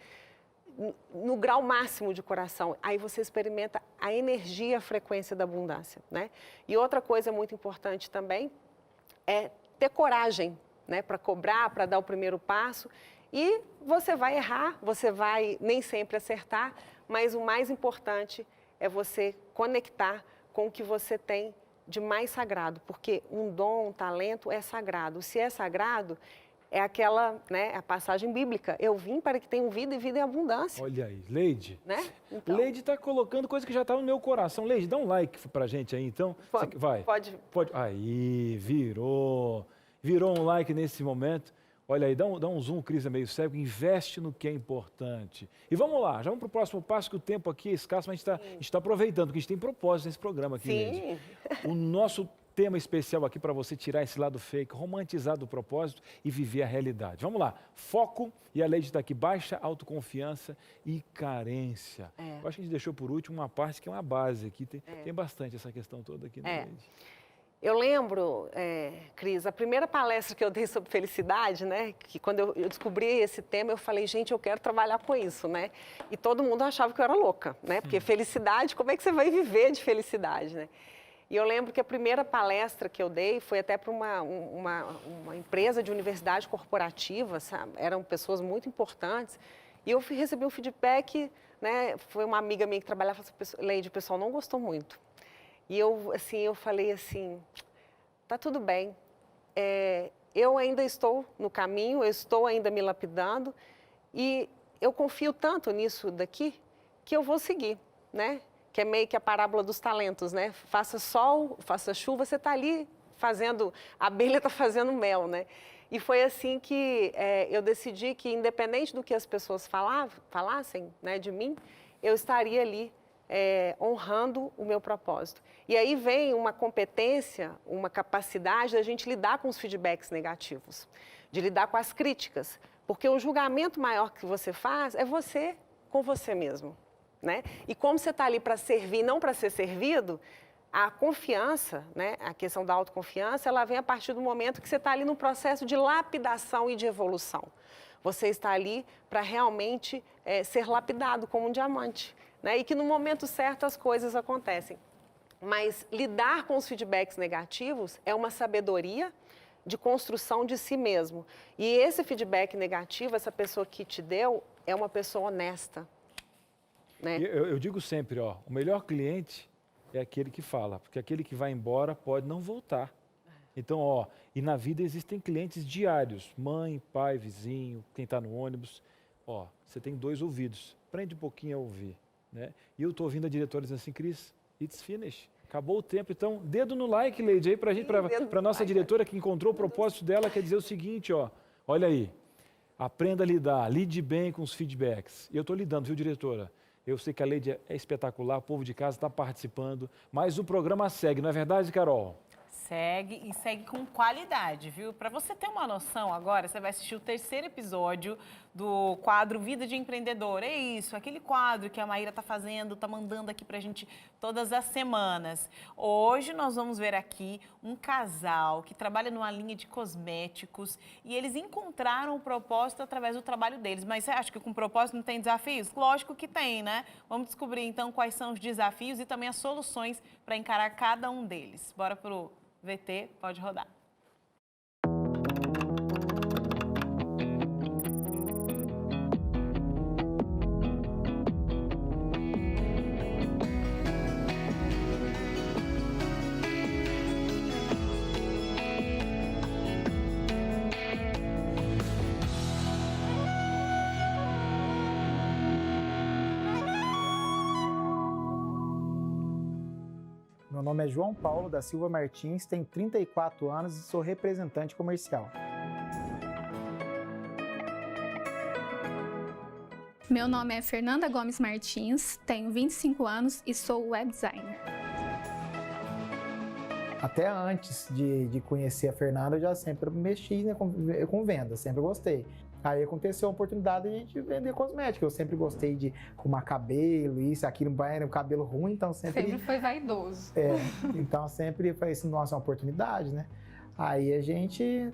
no grau máximo de coração. Aí você experimenta a energia, a frequência da abundância, né? E outra coisa muito importante também é ter coragem, né? Para cobrar, para dar o primeiro passo. E você vai errar, você vai nem sempre acertar, mas o mais importante é você conectar com o que você tem de mais sagrado, porque um dom, um talento é sagrado. Se é sagrado, é aquela, né, a passagem bíblica. Eu vim para que tenham vida e vida em abundância. Olha aí, Leide. Né? Então, Leide está colocando coisa que já está no meu coração. Leide, dá um like pra gente aí, então. Vai. Pode. Aí, virou um like nesse momento. Olha aí, dá um zoom, Cris é meio cego, investe no que é importante. E vamos lá, já vamos para o próximo passo, que o tempo aqui é escasso, mas a gente está aproveitando, porque a gente tem propósito nesse programa aqui, Leide. O nosso tema especial aqui para você tirar esse lado fake, romantizar do propósito e viver a realidade. Vamos lá, foco, e a Leide está aqui, baixa autoconfiança e carência. Eu acho que a gente deixou por último uma parte que é uma base aqui, tem bastante essa questão toda aqui, né, Leide? Eu lembro, Cris, a primeira palestra que eu dei sobre felicidade, né? Que quando eu descobri esse tema, eu falei, gente, eu quero trabalhar com isso, né? E todo mundo achava que eu era louca, né? Porque felicidade, como é que você vai viver de felicidade, né? E eu lembro que a primeira palestra que eu dei foi até para uma empresa de universidade corporativa, sabe? Eram pessoas muito importantes. E eu recebi um feedback, né? Foi uma amiga minha que trabalhava, Leide, o pessoal não gostou muito. E eu falei assim, tá tudo bem, eu ainda estou no caminho, eu estou ainda me lapidando e eu confio tanto nisso daqui que eu vou seguir, né? Que é meio que a parábola dos talentos, né? Faça sol, faça chuva, você está ali fazendo, a abelha está fazendo mel, né? E foi assim que eu decidi que, independente do que as pessoas falassem, né, de mim, eu estaria ali honrando o meu propósito. E aí vem uma competência, uma capacidade da gente lidar com os feedbacks negativos, de lidar com as críticas, porque o julgamento maior que você faz é você com você mesmo, né? E como você está ali para servir, não para ser servido, a confiança, né, a questão da autoconfiança, ela vem a partir do momento que você está ali no processo de lapidação e de evolução. Você está ali para realmente ser lapidado como um diamante, né? E que no momento certo as coisas acontecem. Mas lidar com os feedbacks negativos é uma sabedoria de construção de si mesmo. E esse feedback negativo, essa pessoa que te deu, é uma pessoa honesta, né? Eu digo sempre, ó, o melhor cliente é aquele que fala, porque aquele que vai embora pode não voltar. Então, ó, e na vida existem clientes diários, mãe, pai, vizinho, quem está no ônibus. Ó, você tem 2 ouvidos, prende um pouquinho a ouvir, né? E eu estou ouvindo a diretora dizendo assim, Cris, it's finished. Acabou o tempo, então dedo no like, Leide, aí para nossa diretora que encontrou o propósito dela, quer dizer o seguinte, ó, olha aí, aprenda a lidar, lide bem com os feedbacks. E eu estou lidando, viu, diretora? Eu sei que a Leide é espetacular, o povo de casa está participando, mas o programa segue, não é verdade, Carol? Segue e segue com qualidade, viu? Para você ter uma noção agora, você vai assistir o 3º episódio do quadro Vida de Empreendedor. É isso, aquele quadro que a Maíra tá fazendo, tá mandando aqui pra gente todas as semanas. Hoje nós vamos ver aqui um casal que trabalha numa linha de cosméticos e eles encontraram o propósito através do trabalho deles. Mas você acha que com propósito não tem desafios? Lógico que tem, né? Vamos descobrir então quais são os desafios e também as soluções para encarar cada um deles. Bora pro VT, pode rodar. Meu nome é João Paulo da Silva Martins, tenho 34 anos e sou representante comercial. Meu nome é Fernanda Gomes Martins, tenho 25 anos e sou web designer. Até antes de conhecer a Fernanda, eu já sempre mexi, né, com venda, sempre gostei. Aí aconteceu a oportunidade de vender cosméticos. Eu sempre gostei de arrumar cabelo, isso, aquilo, era um cabelo ruim, então sempre... Sempre foi vaidoso. Então sempre falei assim, nossa, é uma oportunidade, né? Aí a gente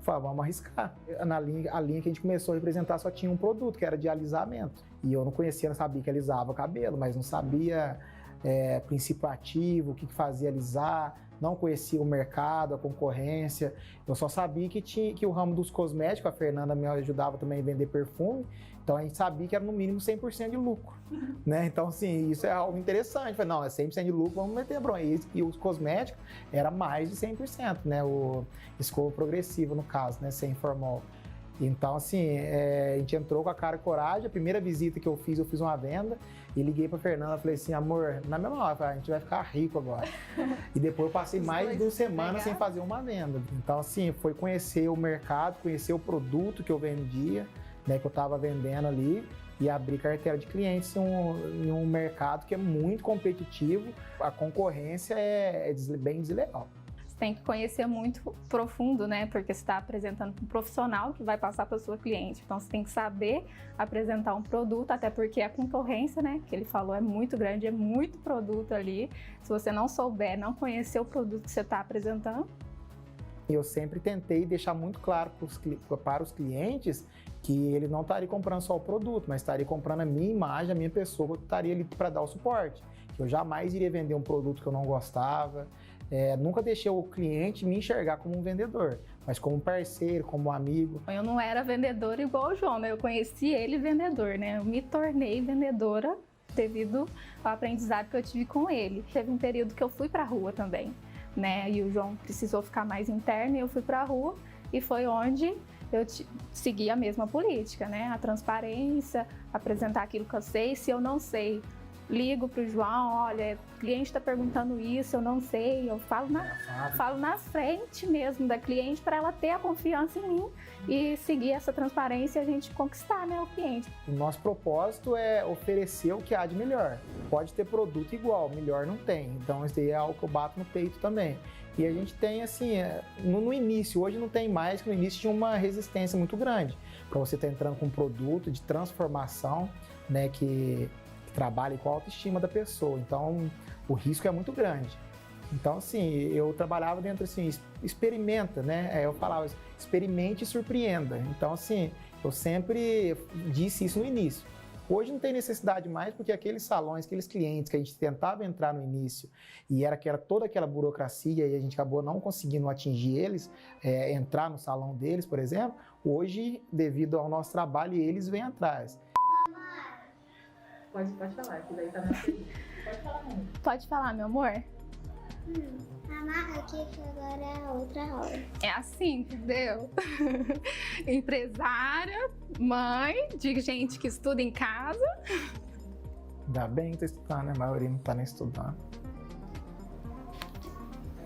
falou, vamos arriscar. A linha que a gente começou a representar só tinha um produto, que era de alisamento. E eu não conhecia, não sabia que alisava cabelo, mas não sabia princípio ativo, o que fazia alisar, não conhecia o mercado, a concorrência. Eu só sabia que o ramo dos cosméticos, a Fernanda me ajudava também a vender perfume, então a gente sabia que era no mínimo 100% de lucro, né? Então, assim, isso é algo interessante. Eu falei, não, é 100% de lucro, vamos meter bronca. E os cosméticos era mais de 100%, né? O escova progressiva, no caso, né? Sem formol. Então, assim, a gente entrou com a cara e coragem. A primeira visita que eu fiz uma venda e liguei pra Fernanda, falei assim, amor, na mesma hora, a gente vai ficar rico agora. E depois eu passei mais de 2 semanas sem fazer uma venda. Então, assim, foi conhecer o mercado, conhecer o produto que eu vendia, né, que eu estava vendendo ali, e abrir carteira de clientes em um mercado que é muito competitivo. A concorrência é bem desleal. Você tem que conhecer muito profundo, né? Porque você está apresentando para um profissional que vai passar para o seu cliente. Então, você tem que saber apresentar um produto, até porque a concorrência, né, que ele falou, é muito grande, é muito produto ali. Se você não souber, não conhecer o produto que você está apresentando. Eu sempre tentei deixar muito claro para os clientes que ele não estaria comprando só o produto, mas estaria comprando a minha imagem, a minha pessoa, que estaria ali para dar o suporte. Eu jamais iria vender um produto que eu não gostava. Nunca deixei o cliente me enxergar como um vendedor, mas como parceiro, como amigo. Eu não era vendedora igual o João, né? Eu conheci ele vendedor, né? Eu me tornei vendedora devido ao aprendizado que eu tive com ele. Teve um período que eu fui para a rua também, né? E o João precisou ficar mais interno e eu fui para a rua, e foi onde eu segui a mesma política, né? A transparência, apresentar aquilo que eu sei. Se eu não sei, ligo para o João, olha, o cliente está perguntando isso, eu não sei, eu falo na frente mesmo da cliente para ela ter a confiança em mim e seguir essa transparência e a gente conquistar, né, o cliente. O nosso propósito é oferecer o que há de melhor. Pode ter produto igual, melhor não tem. Então, isso aí é algo que eu bato no peito também. E a gente tem, assim, no início, hoje não tem mais, que no início tinha uma resistência muito grande para você estar entrando com um produto de transformação, né, que trabalha com a autoestima da pessoa. Então, o risco é muito grande. Então, assim, eu trabalhava dentro, assim, experimenta, né? Eu falava, experimente e surpreenda. Então, assim, eu sempre disse isso no início. Hoje não tem necessidade mais, porque aqueles salões, aqueles clientes que a gente tentava entrar no início e era toda aquela burocracia e a gente acabou não conseguindo atingir eles, entrar no salão deles, por exemplo, hoje, devido ao nosso trabalho, eles vêm atrás. Pode falar, que daí tá na frente. Pode falar, mãe. Pode falar, meu amor? Mamãe, aqui que agora é outra roda. É assim, entendeu? Empresária, mãe, de gente que estuda em casa. Ainda bem que tá estudando, né? A maioria não tá nem estudando.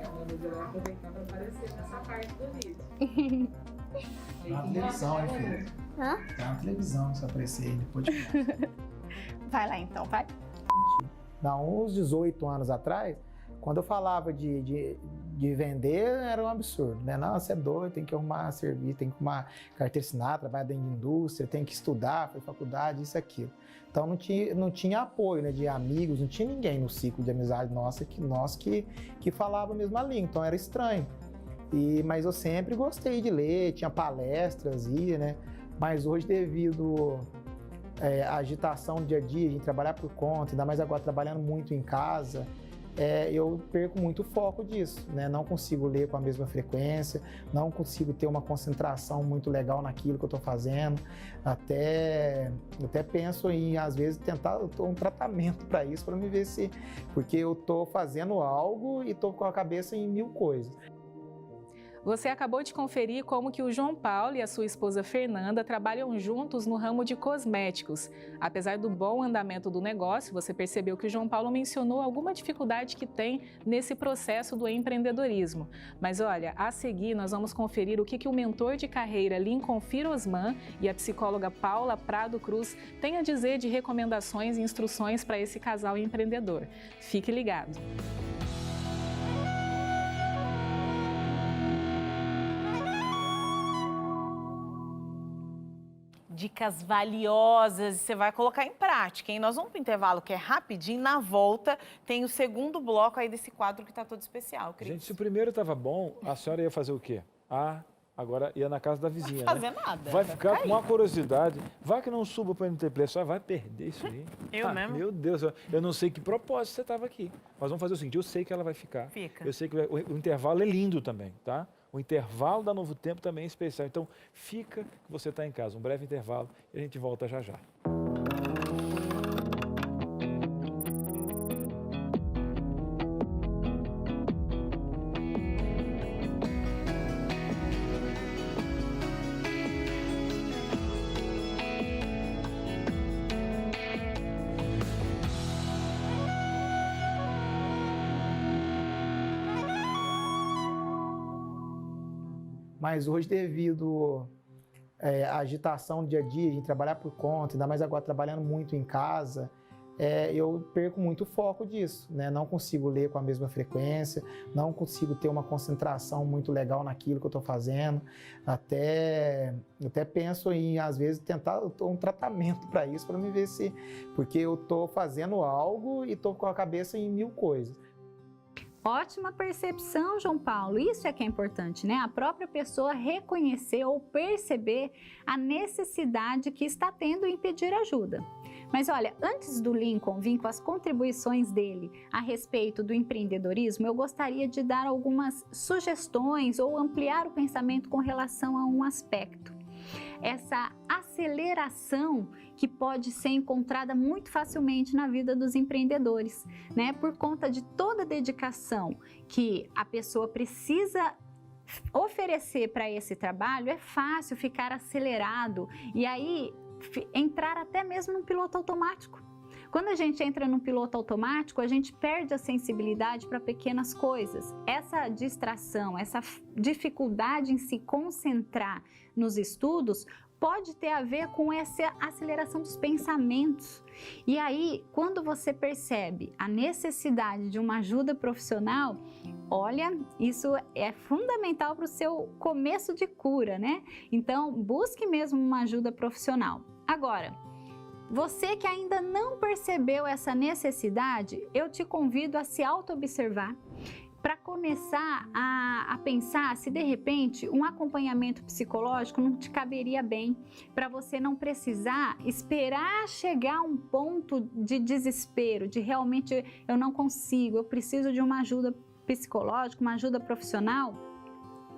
A Ana vai aproveitar para aparecer nessa parte do vídeo. Tá na televisão, hein, filho? Hã? Tá na televisão, se aparecer aí depois de... Vai lá então, vai. Há uns 18 anos atrás, quando eu falava de vender, era um absurdo, né? Não, você é doido, tem que arrumar serviço, tem que arrumar carteira assinada, trabalhar dentro de indústria, tem que estudar, fazer faculdade, isso, aquilo. Então não tinha apoio, né, de amigos, não tinha ninguém no ciclo de amizade nossa que falava a mesma língua, então era estranho. Mas eu sempre gostei de ler, tinha palestras, né? Mas hoje, devido à agitação do dia a dia, de trabalhar por conta, ainda mais agora trabalhando muito em casa, eu perco muito o foco disso, né? Não consigo ler com a mesma frequência, não consigo ter uma concentração muito legal naquilo que eu estou fazendo. Até penso em, às vezes, tentar um tratamento para isso, para me ver se... Porque eu estou fazendo algo e estou com a cabeça em 1000 coisas. Você acabou de conferir como que o João Paulo e a sua esposa Fernanda trabalham juntos no ramo de cosméticos. Apesar do bom andamento do negócio, você percebeu que o João Paulo mencionou alguma dificuldade que tem nesse processo do empreendedorismo. Mas olha, a seguir nós vamos conferir o que o mentor de carreira Lincoln Firosman e a psicóloga Paula Prado Cruz têm a dizer de recomendações e instruções para esse casal empreendedor. Fique ligado! Dicas valiosas e você vai colocar em prática, hein? Nós vamos para o intervalo, que é rapidinho. Na volta tem o segundo bloco aí desse quadro que está todo especial, Cris. Gente, se o primeiro estava bom, a senhora ia fazer o quê? Agora ia na casa da vizinha. Não vai fazer né? nada. Vai ficar com uma curiosidade. Vai que não suba para o NT Play, só vai perder isso aí. Eu mesmo? Meu Deus, eu não sei que propósito você estava aqui. Mas vamos fazer o seguinte, eu sei que ela vai ficar. Fica. Eu sei que o intervalo é lindo também, tá? O intervalo da Novo Tempo também é especial. Então, fica que você está em casa. Um breve intervalo e a gente volta já já. Mas hoje, devido à agitação do dia a dia, de trabalhar por conta, ainda mais agora trabalhando muito em casa, eu perco muito foco disso, né? Não consigo ler com a mesma frequência, não consigo ter uma concentração muito legal naquilo que eu estou fazendo. Até penso em, às vezes, tentar um tratamento para isso, para me ver se... Porque eu estou fazendo algo e estou com a cabeça em 1000 coisas. Ótima percepção, João Paulo. Isso é que é importante, né? A própria pessoa reconhecer ou perceber a necessidade que está tendo em pedir ajuda. Mas olha, antes do Lincoln vir com as contribuições dele a respeito do empreendedorismo, eu gostaria de dar algumas sugestões ou ampliar o pensamento com relação a um aspecto. Essa aceleração que pode ser encontrada muito facilmente na vida dos empreendedores, né? Por conta de toda a dedicação que a pessoa precisa oferecer para esse trabalho, é fácil ficar acelerado e aí entrar até mesmo no piloto automático. Quando a gente entra no piloto automático, a gente perde a sensibilidade para pequenas coisas. Essa distração, essa dificuldade em se concentrar nos estudos pode ter a ver com essa aceleração dos pensamentos. E aí, quando você percebe a necessidade de uma ajuda profissional, olha, isso é fundamental para o seu começo de cura, né? Então, busque mesmo uma ajuda profissional. Agora, você que ainda não percebeu essa necessidade, eu te convido a se auto-observar para começar a pensar se de repente um acompanhamento psicológico não te caberia bem, para você não precisar esperar chegar a um ponto de desespero, de realmente eu não consigo, eu preciso de uma ajuda psicológica, uma ajuda profissional.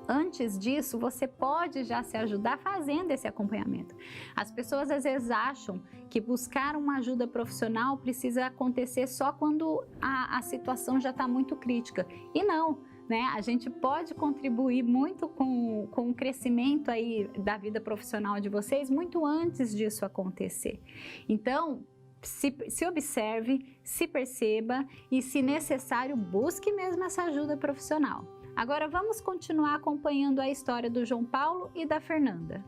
Antes disso, você pode já se ajudar fazendo esse acompanhamento. As pessoas às vezes acham que buscar uma ajuda profissional precisa acontecer só quando a situação já está muito crítica. E não, né? A gente pode contribuir muito com o crescimento aí da vida profissional de vocês muito antes disso acontecer. Então, se observe, se perceba e, se necessário, busque mesmo essa ajuda profissional. Agora vamos continuar acompanhando a história do João Paulo e da Fernanda.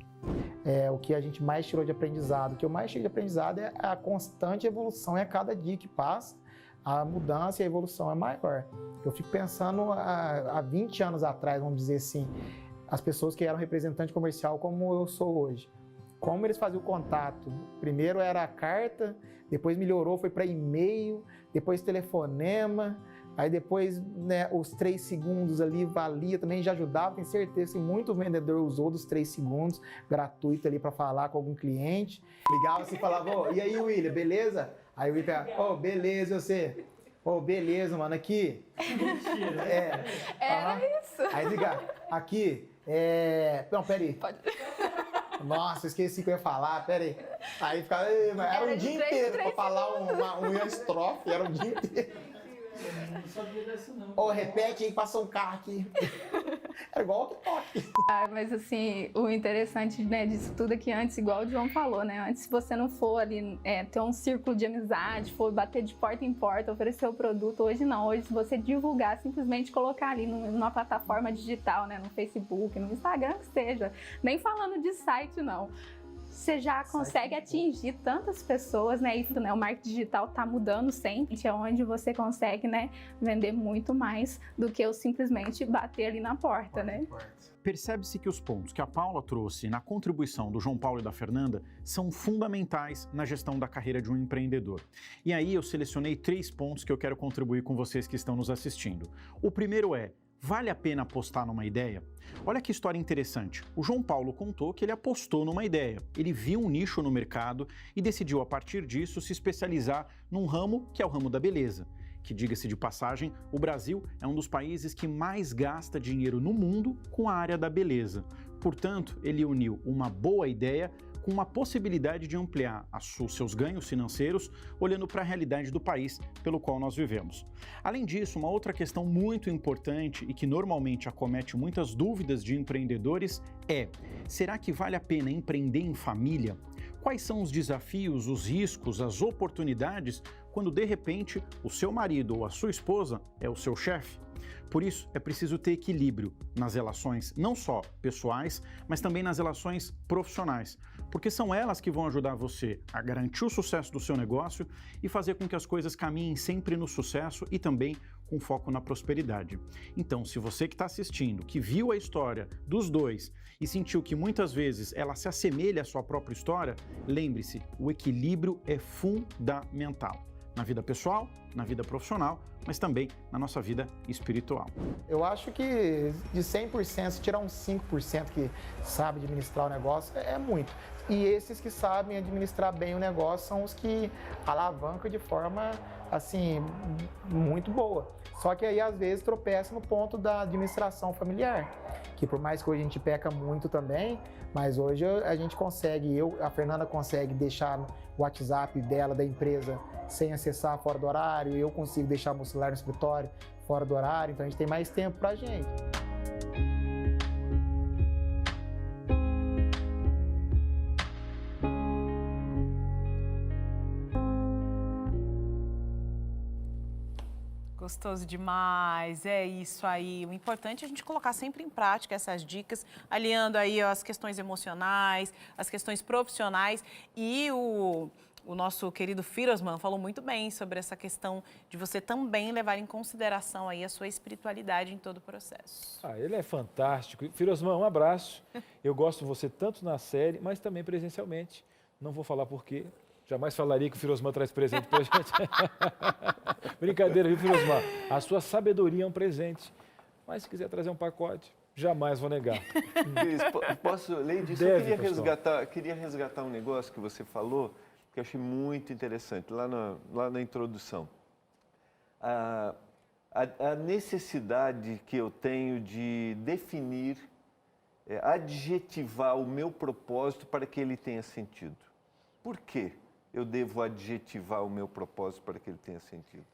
O que a gente mais tirou de aprendizado, o que eu mais tirei de aprendizado é a constante evolução, a cada dia que passa, a mudança e a evolução é maior. Eu fico pensando há 20 anos atrás, vamos dizer assim, as pessoas que eram representante comercial como eu sou hoje. Como eles faziam o contato? Primeiro era a carta, depois melhorou, foi para e-mail, depois telefonema, aí depois, né, os 3 segundos ali valia, também já ajudava, tenho certeza que muito vendedor usou dos 3 segundos gratuito ali para falar com algum cliente. Ligava assim e falava, e aí William, beleza? Aí o William falava, beleza você? Beleza, mano, aqui. Era isso. Aí liga, aqui, não, peraí. Pode... Nossa, esqueci que eu ia falar, peraí. Aí ficava, era um dia inteiro para falar uma estrofe, era um dia inteiro. Não sabia dessa não. Repete aí, passa um carro aqui. É igual o TikTok. Mas assim, o interessante, né, disso tudo é que antes, igual o João falou, né? Antes, se você não for ali ter um círculo de amizade, for bater de porta em porta, oferecer o produto, hoje não. Hoje, se você divulgar, simplesmente colocar ali numa plataforma digital, né? No Facebook, no Instagram, que seja. Nem falando de site, não. Você já consegue atingir tantas pessoas, né? Isso, né? O marketing digital está mudando sempre, é onde você consegue, né, vender muito mais do que eu simplesmente bater ali na porta, né? Percebe-se que os pontos que a Paula trouxe na contribuição do João Paulo e da Fernanda são fundamentais na gestão da carreira de um empreendedor. E aí eu selecionei 3 pontos que eu quero contribuir com vocês que estão nos assistindo. O primeiro é: Vale a pena apostar numa ideia? Olha que história interessante. O João Paulo contou que ele apostou numa ideia. Ele viu um nicho no mercado e decidiu, a partir disso, se especializar num ramo que é o ramo da beleza. Que, diga-se de passagem, o Brasil é um dos países que mais gasta dinheiro no mundo com a área da beleza. Portanto, ele uniu uma boa ideia com uma possibilidade de ampliar os seus ganhos financeiros, olhando para a realidade do país pelo qual nós vivemos. Além disso, uma outra questão muito importante e que normalmente acomete muitas dúvidas de empreendedores é: será que vale a pena empreender em família? Quais são os desafios, os riscos, as oportunidades quando de repente o seu marido ou a sua esposa é o seu chefe? Por isso, é preciso ter equilíbrio nas relações não só pessoais, mas também nas relações profissionais, porque são elas que vão ajudar você a garantir o sucesso do seu negócio e fazer com que as coisas caminhem sempre no sucesso e também com foco na prosperidade. Então, se você que está assistindo, que viu a história dos dois e sentiu que muitas vezes ela se assemelha à sua própria história, lembre-se, o equilíbrio é fundamental. Na vida pessoal, na vida profissional, mas também na nossa vida espiritual. Eu acho que de 100%, se tirar uns 5% que sabe administrar o negócio, é muito. E esses que sabem administrar bem o negócio são os que alavancam de forma, assim, muito boa. Só que aí, às vezes, tropeça no ponto da administração familiar, que por mais que hoje a gente peca muito também, mas hoje a gente consegue, a Fernanda consegue deixar o WhatsApp dela, da empresa, sem acessar fora do horário, eu consigo deixar meu celular no escritório fora do horário, então a gente tem mais tempo pra gente. Gostoso demais, é isso aí. O importante é a gente colocar sempre em prática essas dicas, aliando aí as questões emocionais, as questões profissionais e o nosso querido Firosman falou muito bem sobre essa questão de você também levar em consideração aí a sua espiritualidade em todo o processo. Ele é fantástico. Firosman, um abraço. Eu gosto de você tanto na série, mas também presencialmente. Não vou falar por quê. Jamais falaria que o Firosman traz presente pra gente. Brincadeira, viu, Firosman? A sua sabedoria é um presente. Mas se quiser trazer um pacote, jamais vou negar. Posso, Leide, eu queria resgatar um negócio que você falou, que eu achei muito interessante, lá na introdução. A necessidade que eu tenho de definir, adjetivar o meu propósito para que ele tenha sentido. Por quê? Eu devo adjetivar o meu propósito para que ele tenha sentido?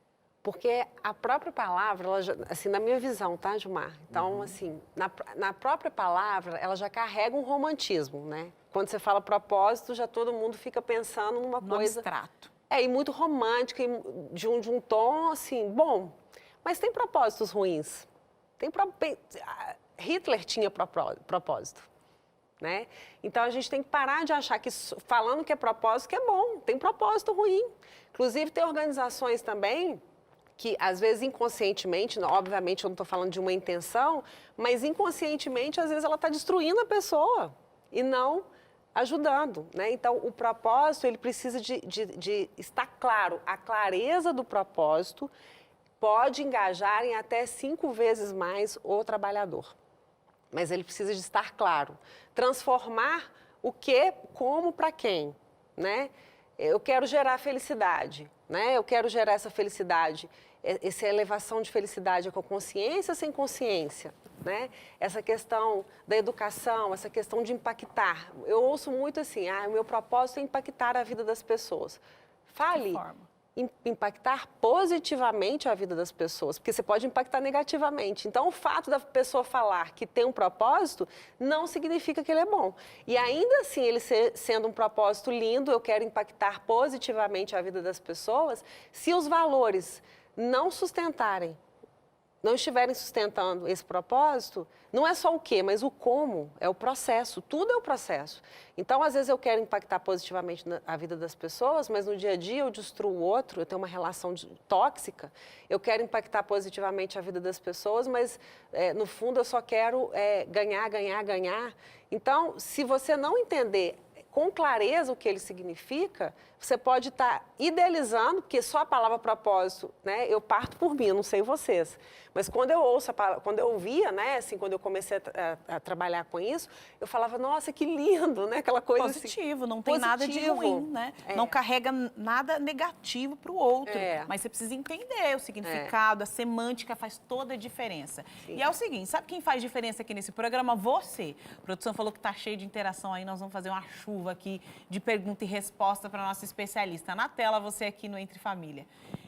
Porque a própria palavra, ela já, assim, na minha visão, tá, Gilmar? Então, assim, na própria palavra, ela já carrega um romantismo, né? Quando você fala propósito, já todo mundo fica pensando numa coisa... abstrato. E muito romântica, de um tom, assim, bom. Mas tem propósitos ruins. Hitler tinha propósito. Né? Então, a gente tem que parar de achar que falando que é propósito, que é bom. Tem propósito ruim. Inclusive, tem organizações também que, às vezes, inconscientemente, obviamente, eu não estou falando de uma intenção, mas inconscientemente, às vezes, ela está destruindo a pessoa e não ajudando. Né? Então, o propósito, ele precisa de estar claro. A clareza do propósito pode engajar em até 5 vezes mais o trabalhador. Mas ele precisa de estar claro. Transformar o que, como, para quem, né? Eu quero gerar felicidade, né? Eu quero gerar essa felicidade, essa elevação de felicidade com consciência, sem consciência, né? Essa questão da educação, essa questão de impactar. Eu ouço muito assim, o meu propósito é impactar a vida das pessoas. Fale. Impactar positivamente a vida das pessoas, porque você pode impactar negativamente. Então, o fato da pessoa falar que tem um propósito não significa que ele é bom. E ainda assim, ele sendo um propósito lindo, eu quero impactar positivamente a vida das pessoas, se os valores não sustentarem, não estiverem sustentando esse propósito, não é só o quê, mas o como, é o processo, tudo é o processo. Então, às vezes eu quero impactar positivamente a vida das pessoas, mas no dia a dia eu destruo o outro, eu tenho uma relação tóxica. Eu quero impactar positivamente a vida das pessoas, mas no fundo eu só quero ganhar. Então, se você não entender com clareza o que ele significa, você pode estar idealizando, porque só a palavra propósito, né, eu parto por mim, eu não sei vocês, mas quando eu ouço, quando eu ouvia, né, assim, quando eu comecei a trabalhar com isso, eu falava, nossa, que lindo, né, aquela coisa positivo, assim, não tem nada de ruim, né? Não carrega nada negativo para o outro, mas você precisa entender o significado, a semântica faz toda a diferença. Sim. E é o seguinte, sabe quem faz diferença aqui nesse programa? Você. A produção falou que tá cheio de interação aí, nós vamos fazer uma chuva aqui de pergunta e resposta para nossa especialista. Na tela, você aqui no Entre Família.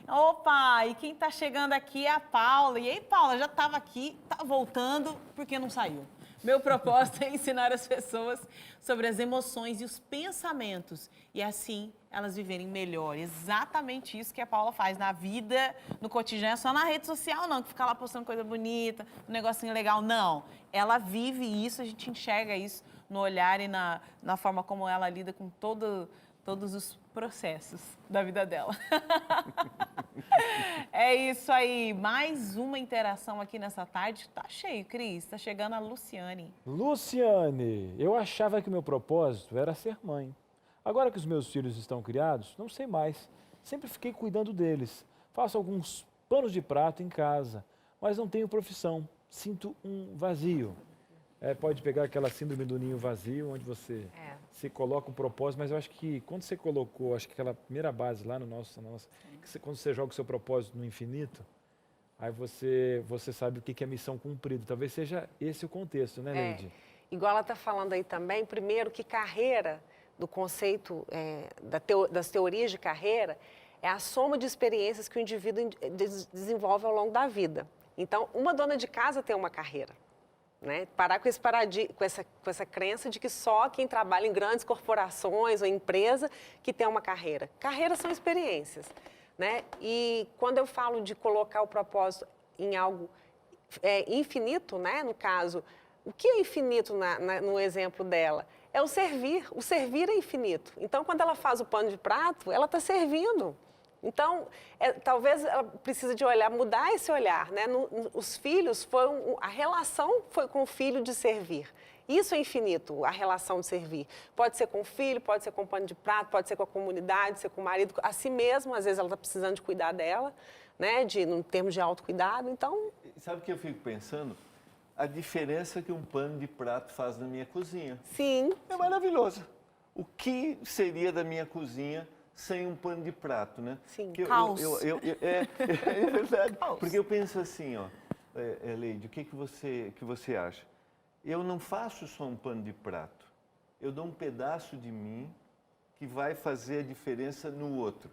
Opa, e quem tá chegando aqui é a Paula. E aí, Paula, já estava aqui, tá voltando, porque não saiu. Meu propósito é ensinar as pessoas sobre as emoções e os pensamentos. E assim, elas viverem melhor. Exatamente isso que a Paula faz na vida, no cotidiano. É só na rede social, não, que fica lá postando coisa bonita, um negocinho legal. Não, ela vive isso, a gente enxerga isso no olhar e na forma como ela lida com todos os processos da vida dela. É isso aí, mais uma interação aqui nessa tarde. Tá cheio, Cris, tá chegando a Luciane. Luciane, eu achava que o meu propósito era ser mãe. Agora que os meus filhos estão criados, não sei mais. Sempre fiquei cuidando deles. Faço alguns panos de prato em casa, mas não tenho profissão. Sinto um vazio. Pode pegar aquela síndrome do ninho vazio, onde você se coloca um propósito, mas eu acho que quando você colocou, acho que aquela primeira base lá no quando você joga o seu propósito no infinito, aí você sabe o que é missão cumprida. Talvez seja esse o contexto, né, Leide? Igual ela está falando aí também, primeiro que carreira, do conceito das teorias de carreira, é a soma de experiências que o indivíduo desenvolve ao longo da vida. Então, uma dona de casa tem uma carreira. Né? Parar com essa crença de que só quem trabalha em grandes corporações ou empresa que tem uma carreira. Carreiras são experiências. Né? E quando eu falo de colocar o propósito em algo infinito, né? No caso, o que é infinito no exemplo dela? É o servir. O servir é infinito. Então, quando ela faz o pano de prato, ela está servindo. Então, talvez ela precise de mudar esse olhar, né? Os filhos, a relação foi com o filho de servir. Isso é infinito, a relação de servir. Pode ser com o filho, pode ser com o pano de prato, pode ser com a comunidade, pode ser com o marido, a si mesmo, às vezes ela está precisando de cuidar dela, né? No termos de autocuidado, então... Sabe o que eu fico pensando? A diferença que um pano de prato faz na minha cozinha. Sim. É maravilhoso. O que seria da minha cozinha sem um pano de prato, né? Sim, caos. É verdade. Caos. Porque eu penso assim, Leide, o que você acha? Eu não faço só um pano de prato. Eu dou um pedaço de mim que vai fazer a diferença no outro.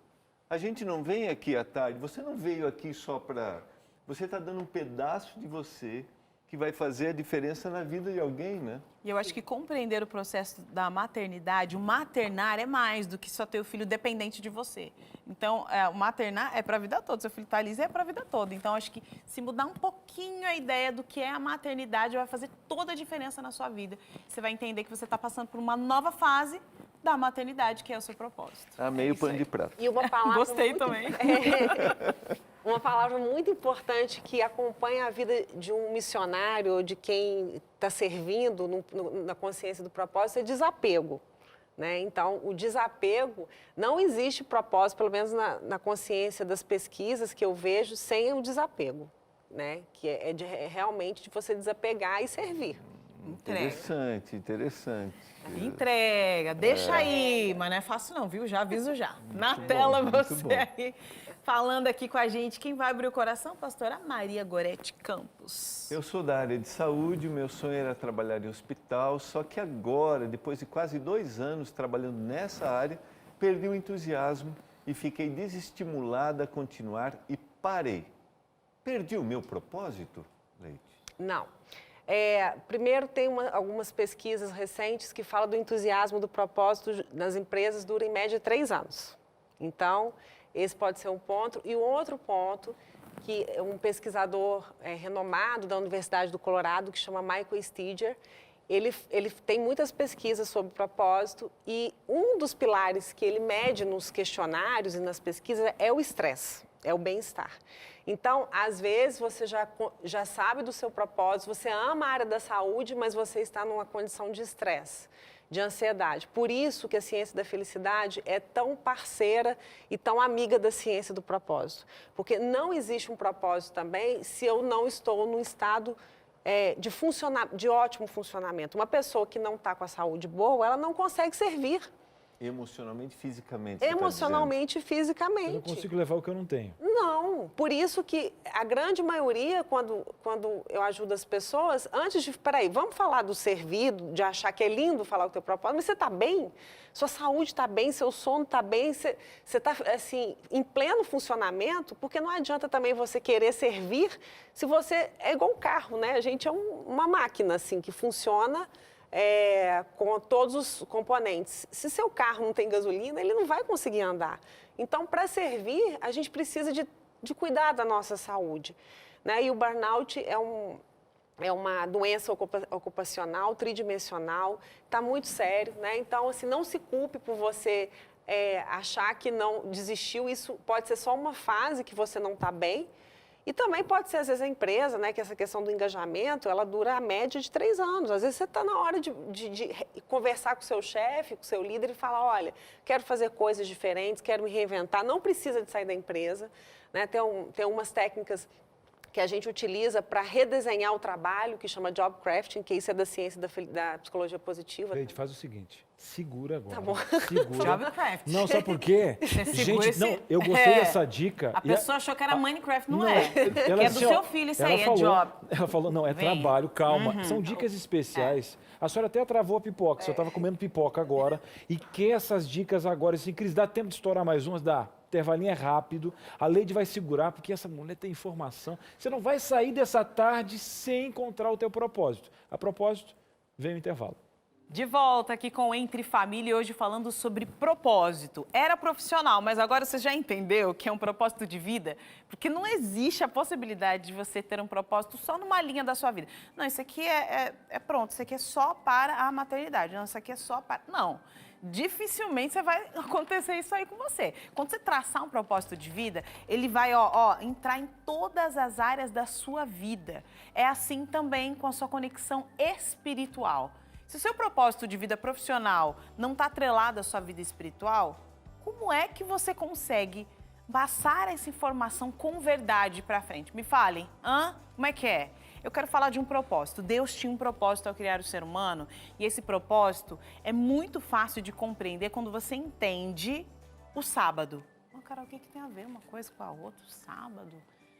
A gente não vem aqui à tarde, você não veio aqui só para... Você está dando um pedaço de você que vai fazer a diferença na vida de alguém, né? E eu acho que compreender o processo da maternidade, o maternar é mais do que só ter o filho dependente de você. Então, o maternar é para a vida toda, seu filho está ali é para a vida toda. Então, acho que se mudar um pouquinho a ideia do que é a maternidade, vai fazer toda a diferença na sua vida. Você vai entender que você está passando por uma nova fase da maternidade, que é o seu propósito. Amei o pano de prato. E uma palavra Gostei também. Uma palavra muito importante que acompanha a vida de um missionário ou de quem está servindo na consciência do propósito é desapego. Né? Então, o desapego, não existe propósito, pelo menos na consciência das pesquisas que eu vejo, sem o desapego. Né? Que é realmente de você desapegar e servir. Interessante. Entrega, deixa aí, mas não é fácil não, viu? Já aviso já. Na tela você aí, falando aqui com a gente. Quem vai abrir o coração, pastora Maria Gorete Campos. Eu sou da área de saúde, o meu sonho era trabalhar em hospital, só que agora, depois de quase 2 anos trabalhando nessa área, perdi o entusiasmo e fiquei desestimulada a continuar e parei. Perdi o meu propósito, Leite? Não. Primeiro, tem algumas pesquisas recentes que falam do entusiasmo do propósito nas empresas dura em média 3 anos. Então, esse pode ser um ponto. E o outro ponto, que um pesquisador renomado da Universidade do Colorado, que chama Michael Steger, ele tem muitas pesquisas sobre propósito e um dos pilares que ele mede nos questionários e nas pesquisas é o estresse, é o bem-estar. Então, às vezes, você já sabe do seu propósito, você ama a área da saúde, mas você está numa condição de estresse. de ansiedade. Por isso que a ciência da felicidade é tão parceira e tão amiga da ciência do propósito. Porque não existe um propósito também se eu não estou num estado de ótimo funcionamento. Uma pessoa que não está com a saúde boa, ela não consegue servir. Emocionalmente, fisicamente. Emocionalmente e fisicamente. Eu não consigo levar o que eu não tenho. Não, por isso que a grande maioria, quando eu ajudo as pessoas, antes de, peraí, vamos falar do servir, de achar que é lindo falar o teu propósito, mas você está bem? Sua saúde está bem, seu sono está bem, você está, assim, em pleno funcionamento, porque não adianta também você querer servir se você é igual um carro, né? A gente é uma máquina, assim, que funciona com todos os componentes. Se seu carro não tem gasolina, ele não vai conseguir andar. Então, para servir, a gente precisa de cuidar da nossa saúde, né? E o burnout é uma doença ocupacional, tridimensional, está muito sério, né? Então, assim, não se culpe por você achar que não desistiu, isso pode ser só uma fase que você não está bem. E também pode ser, às vezes, a empresa, né, que essa questão do engajamento, ela dura a média de 3 anos. Às vezes você está na hora de conversar com o seu chefe, com o seu líder e falar, olha, quero fazer coisas diferentes, quero me reinventar, não precisa de sair da empresa, né? Tem umas técnicas que a gente utiliza para redesenhar o trabalho, que chama job crafting, que isso é da ciência da psicologia positiva. Gente, faz o seguinte, segura agora. Tá bom. Segura. Job crafting. Não, sabe por quê? Gente, esse... não, eu gostei dessa dica. A pessoa achou que era Minecraft, não Não, é. ela Que é do disse, seu ó, filho isso ela aí, falou, é job. Ela falou, não, é Vem. trabalho, calma. Uhum. São dicas especiais. A senhora até travou a pipoca, eu estava comendo pipoca agora. E que essas dicas agora, assim, Cris, dá tempo de estourar mais umas? Dá. Intervalinho é rápido, a Leide vai segurar, porque essa mulher tem informação. Você não vai sair dessa tarde sem encontrar o teu propósito. A propósito, vem o intervalo. De volta aqui com Entre Família, hoje falando sobre propósito. Era profissional, mas agora você já entendeu que é um propósito de vida? Porque não existe a possibilidade de você ter um propósito só numa linha da sua vida. Não, isso aqui é pronto, isso aqui é só para a maternidade. Não, isso aqui é só para... Não. Dificilmente vai acontecer isso aí com você. Quando você traçar um propósito de vida, ele vai entrar em todas as áreas da sua vida. É assim também com a sua conexão espiritual. Se o seu propósito de vida profissional não está atrelado à sua vida espiritual, como é que você consegue passar essa informação com verdade para frente? Me falem, como é que é? Eu quero falar de um propósito. Deus tinha um propósito ao criar o ser humano e esse propósito é muito fácil de compreender quando você entende o sábado. Carol, o que tem a ver uma coisa com a outra? O sábado?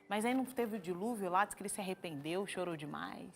Mas aí não teve o dilúvio lá, diz que ele se arrependeu, chorou demais.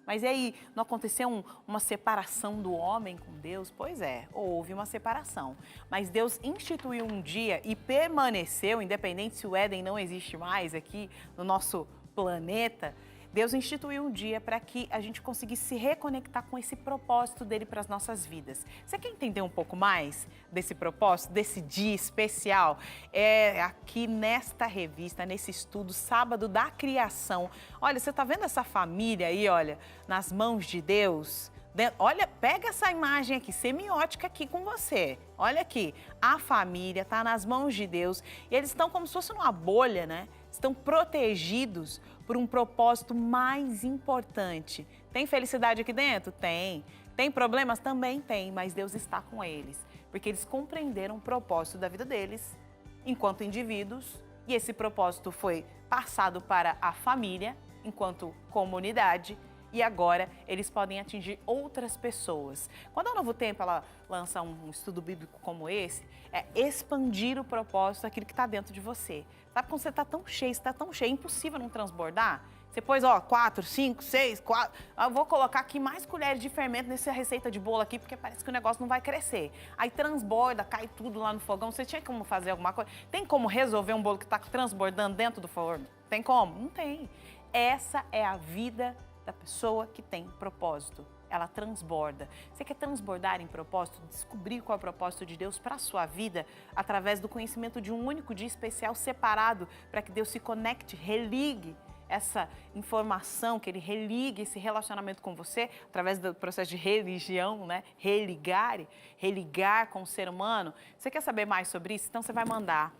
Mas e aí, não aconteceu uma separação do homem com Deus? Pois é, houve uma separação. Mas Deus instituiu um dia e permaneceu, independente se o Éden não existe mais aqui no nosso planeta, Deus instituiu um dia para que a gente conseguisse se reconectar com esse propósito dele para as nossas vidas. Você quer entender um pouco mais desse propósito, desse dia especial? É aqui nesta revista, nesse estudo, Sábado da Criação. Olha, você está vendo essa família aí, olha, nas mãos de Deus? Olha, pega essa imagem aqui, semiótica aqui com você. Olha aqui, a família está nas mãos de Deus e eles estão como se fosse numa bolha, né? Estão protegidos por um propósito mais importante. Tem felicidade aqui dentro? Tem. Tem problemas? Também tem, mas Deus está com eles, porque eles compreenderam o propósito da vida deles enquanto indivíduos e esse propósito foi passado para a família enquanto comunidade. E agora eles podem atingir outras pessoas. Quando a Novo Tempo ela lança um estudo bíblico como esse, é expandir o propósito daquilo que está dentro de você. Sabe quando você está tão cheio, é impossível não transbordar? Você pôs, 4, 5, 6, 4... Eu vou colocar aqui mais colheres de fermento nessa receita de bolo aqui, porque parece que o negócio não vai crescer. Aí transborda, cai tudo lá no fogão. Você tinha como fazer alguma coisa? Tem como resolver um bolo que está transbordando dentro do forno? Tem como? Não tem. Essa é a vida da pessoa que tem propósito. Ela transborda. Você quer transbordar em propósito? Descobrir qual é o propósito de Deus para a sua vida através do conhecimento de um único dia especial separado para que Deus se conecte, religue essa informação, que Ele religue esse relacionamento com você através do processo de religião, né? Religar com o ser humano. Você quer saber mais sobre isso? Então você vai mandar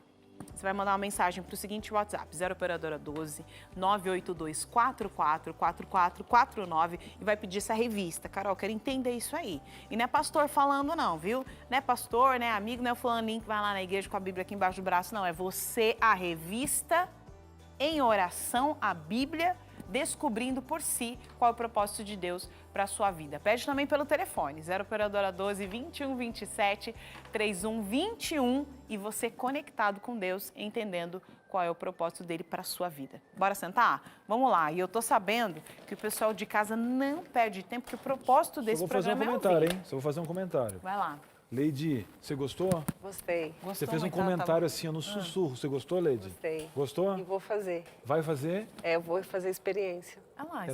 Você vai mandar uma mensagem para o seguinte WhatsApp, 0 operadora 12 982 444449 e vai pedir essa revista. Carol, quero entender isso aí. E não é pastor falando não, viu? Não é pastor, não é amigo, não é o fulaninho que vai lá na igreja com a Bíblia aqui embaixo do braço, não. É você, a revista, em oração, a Bíblia, descobrindo por si qual é o propósito de Deus para a sua vida. Pede também pelo telefone, 0 operadora 12 21 27 31 21 e você conectado com Deus, entendendo qual é o propósito dele para a sua vida. Bora sentar? Vamos lá. E eu tô sabendo que o pessoal de casa não perde tempo, porque o propósito desse programa é ouvir. Só vou fazer um comentário, hein? Só vou fazer um comentário. Vai lá. Leide, você gostou? Gostei. Você fez um comentário assim, no sussurro. Você gostou, Leide? Gostei. Gostou? E vou fazer. Vai fazer? Eu vou fazer experiência.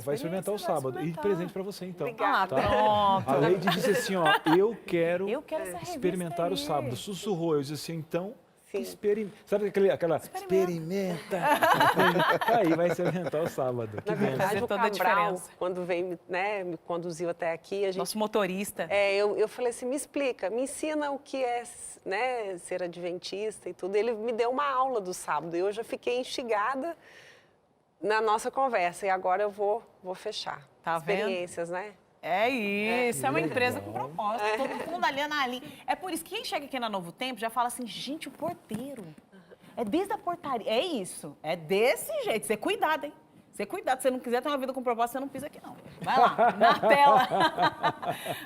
Vai experimentar o sábado. E presente pra você, então. Obrigada. Tá? Pronto. A Leide disse assim, ó, eu quero essa experimentar o revista aí. sábado. Sussurrou, eu disse assim, então... Sim. Sabe aquela experimenta? Aí vai experimentar o sábado. Na verdade, o Cabral, quando veio, né, me conduziu até aqui... Nosso motorista. Eu falei assim, me explica, me ensina o que é, né, ser adventista e tudo. Ele me deu uma aula do sábado e eu já fiquei instigada na nossa conversa. E agora eu vou fechar. Tá vendo? Experiências, né? É isso, é uma empresa com propósito, todo mundo ali na linha. É por isso que quem chega aqui na Novo Tempo já fala assim, gente, o porteiro, é desde a portaria, é isso, é desse jeito, você cuidado, hein? Você cuidado, se você não quiser ter uma vida com propósito, você não pisa aqui não. Vai lá, na tela,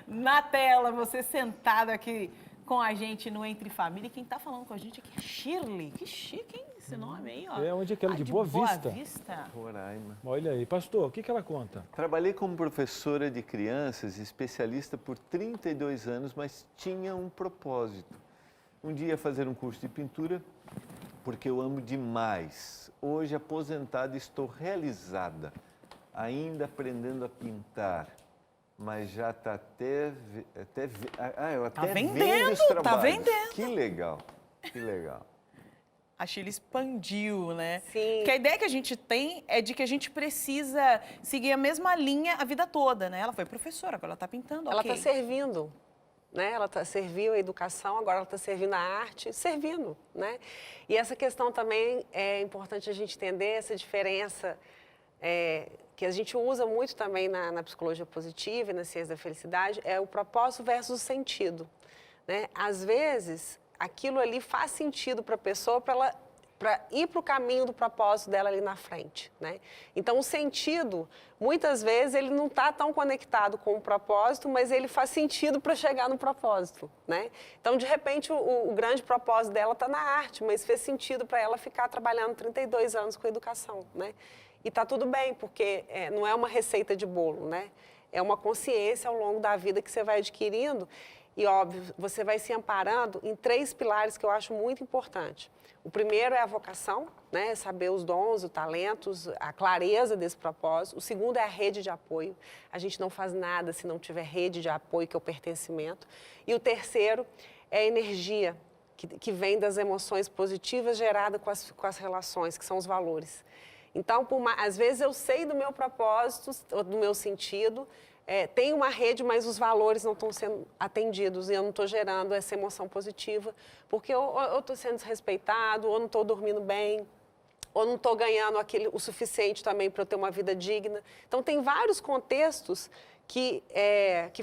na tela, você sentado aqui com a gente no Entre Família. E quem tá falando com a gente aqui é Shirley, que chique, hein? Esse nome aí, ó. É onde é aquela de Boa Vista. Roraima. Olha aí, pastor, o que ela conta? Trabalhei como professora de crianças, especialista por 32 anos, mas tinha um propósito. Um dia fazer um curso de pintura, porque eu amo demais. Hoje, aposentada, estou realizada, ainda aprendendo a pintar. Mas já está eu até vendendo os trabalhos. Tá vendendo. Que legal, que legal. A Shirley expandiu, né? Sim. Porque a ideia que a gente tem é de que a gente precisa seguir a mesma linha a vida toda, né? Ela foi professora, agora ela está pintando, Ela ok. está servindo, né? Ela serviu a educação, agora ela está servindo a arte, servindo, né? E essa questão também é importante a gente entender, essa diferença que a gente usa muito também na psicologia positiva e na ciência da felicidade, é o propósito versus o sentido, né? Às vezes, aquilo ali faz sentido para a pessoa, para ir para o caminho do propósito dela ali na frente, né? Então, o sentido, muitas vezes, ele não está tão conectado com o propósito, mas ele faz sentido para chegar no propósito, né? Então, de repente, o grande propósito dela está na arte, mas fez sentido para ela ficar trabalhando 32 anos com educação, né? E está tudo bem, porque não é uma receita de bolo, né? É uma consciência ao longo da vida que você vai adquirindo. E, óbvio, você vai se amparando em 3 pilares que eu acho muito importante. O primeiro é a vocação, né? Saber os dons, os talentos, a clareza desse propósito. O segundo é a rede de apoio. A gente não faz nada se não tiver rede de apoio, que é o pertencimento. E o terceiro é a energia, que vem das emoções positivas geradas com as relações, que são os valores. Então, às vezes eu sei do meu propósito, do meu sentido, tem uma rede, mas os valores não estão sendo atendidos e eu não estou gerando essa emoção positiva, porque eu estou sendo desrespeitado, ou não estou dormindo bem, ou não estou ganhando o suficiente também para eu ter uma vida digna. Então, tem vários contextos que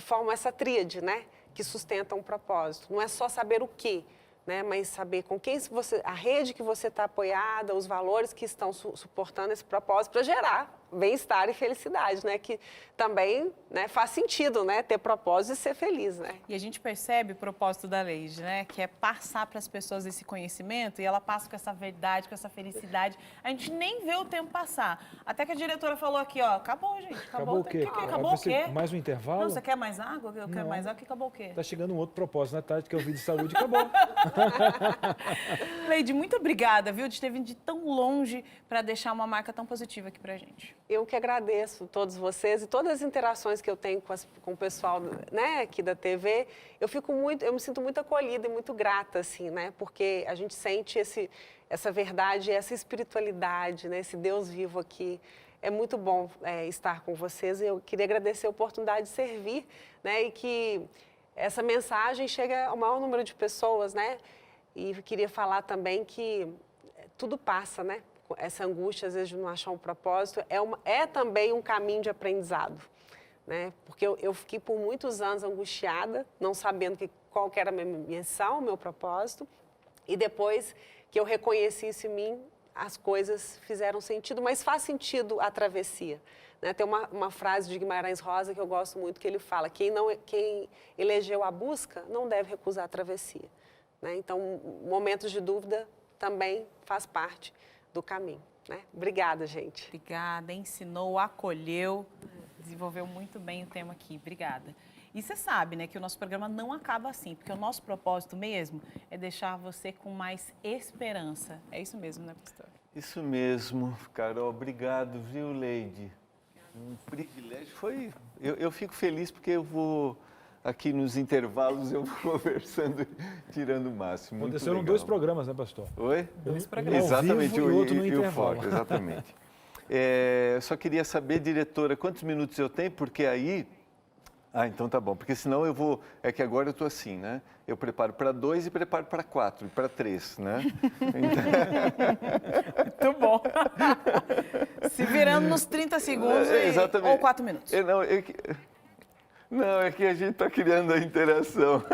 formam essa tríade, né? Que sustentam um propósito. Não é só saber o quê, né, mas saber com quem a rede que você está apoiada, os valores que estão suportando esse propósito para gerar bem-estar e felicidade, né, que também, né, faz sentido, né, ter propósito e ser feliz, né. E a gente percebe o propósito da Leide, né, que é passar para as pessoas esse conhecimento e ela passa com essa verdade, com essa felicidade. A gente nem vê o tempo passar. Até que a diretora falou aqui, ó, acabou, gente, acabou o quê? Acabou o quê? Mais um intervalo? Não, você quer mais água? Eu quero mais água, que acabou o quê? Tá chegando um outro propósito na tarde, que é o vídeo de saúde, acabou. Leide, muito obrigada, viu, de ter vindo de tão longe para deixar uma marca tão positiva aqui pra gente. Eu que agradeço todos vocês e todas as interações que eu tenho com o pessoal, né, aqui da TV. Eu me sinto muito acolhida e muito grata, assim, né, porque a gente sente essa verdade, essa espiritualidade, né, esse Deus vivo aqui. É muito bom estar com vocês e eu queria agradecer a oportunidade de servir, né, e que essa mensagem chegue ao maior número de pessoas, né. E queria falar também que tudo passa, né? Essa angústia, às vezes, de não achar um propósito, é também um caminho de aprendizado, né? Porque eu fiquei por muitos anos angustiada, não sabendo qual que era a minha missão, o meu propósito, e depois que eu reconheci isso em mim, as coisas fizeram sentido, mas faz sentido a travessia. Né? Tem uma frase de Guimarães Rosa que eu gosto muito, que ele fala, quem elegeu a busca não deve recusar a travessia. Né? Então, momentos de dúvida também faz parte do caminho. Né? Obrigada, gente. Obrigada, ensinou, acolheu, desenvolveu muito bem o tema aqui. Obrigada. E você sabe, né, que o nosso programa não acaba assim, porque o nosso propósito mesmo é deixar você com mais esperança. É isso mesmo, né, pastor? Isso mesmo, Carol. Obrigado, viu, Leide? Um privilégio. Eu fico feliz porque eu vou, aqui nos intervalos, eu vou conversando, tirando o máximo. Aconteceram 2 programas, né, pastor? Oi? 2 programas. Exatamente, e outro no e intervalo. o foco, exatamente. Eu só queria saber, diretora, quantos minutos eu tenho, porque aí... então tá bom, porque senão eu vou... É que agora eu tô assim, né? Eu preparo para 2 e preparo para 4, e para 3, né? Muito bom. Se virando nos 30 segundos ou 4 minutos. Não, é que a gente está criando a interação.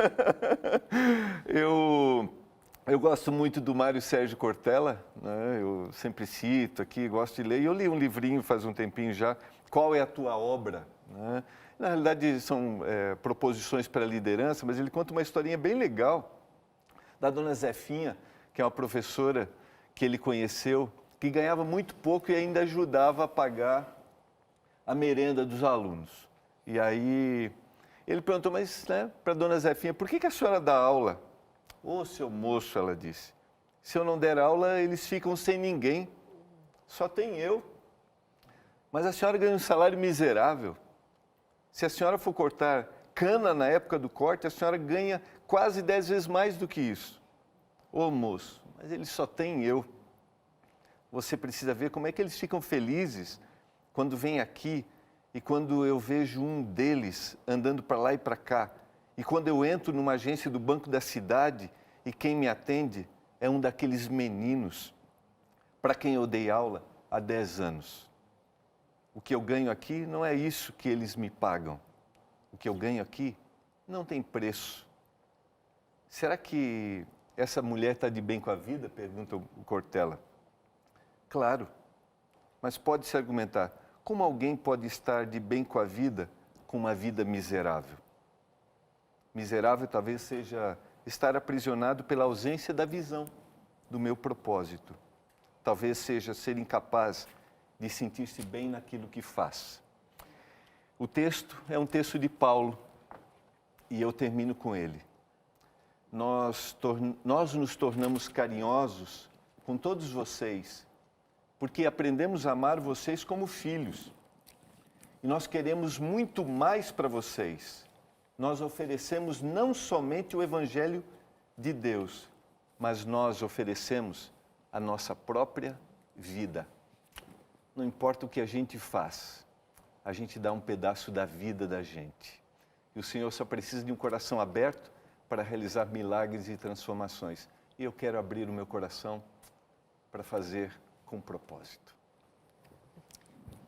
Eu gosto muito do Mário Sérgio Cortella, né? Eu sempre cito aqui, gosto de ler. E eu li um livrinho faz um tempinho já, Qual é a Tua Obra? Né? Na realidade, são proposições para a liderança, mas ele conta uma historinha bem legal da dona Zefinha, que é uma professora que ele conheceu, que ganhava muito pouco e ainda ajudava a pagar a merenda dos alunos. E aí ele perguntou, mas né, para a dona Zefinha, por que a senhora dá aula? Ô, seu moço, ela disse, se eu não der aula, eles ficam sem ninguém, só tem eu. Mas a senhora ganha um salário miserável. Se a senhora for cortar cana na época do corte, a senhora ganha quase 10 vezes mais do que isso. Ô moço, mas eles só têm eu. Você precisa ver como é que eles ficam felizes quando vêm aqui e quando eu vejo um deles andando para lá e para cá. E quando eu entro numa agência do Banco da Cidade e quem me atende é um daqueles meninos para quem eu dei aula há 10 anos. O que eu ganho aqui não é isso que eles me pagam. O que eu ganho aqui não tem preço. Será que essa mulher está de bem com a vida? Pergunta o Cortella. Claro, mas pode-se argumentar, como alguém pode estar de bem com a vida com uma vida miserável? Miserável talvez seja estar aprisionado pela ausência da visão do meu propósito. Talvez seja ser incapaz de sentir-se bem naquilo que faz. O texto é um texto de Paulo e eu termino com ele. Nós nos tornamos carinhosos com todos vocês, porque aprendemos a amar vocês como filhos. E nós queremos muito mais para vocês. Nós oferecemos não somente o Evangelho de Deus, mas nós oferecemos a nossa própria vida. Não importa o que a gente faz, a gente dá um pedaço da vida da gente. E o Senhor só precisa de um coração aberto para realizar milagres e transformações. E eu quero abrir o meu coração para fazer com propósito.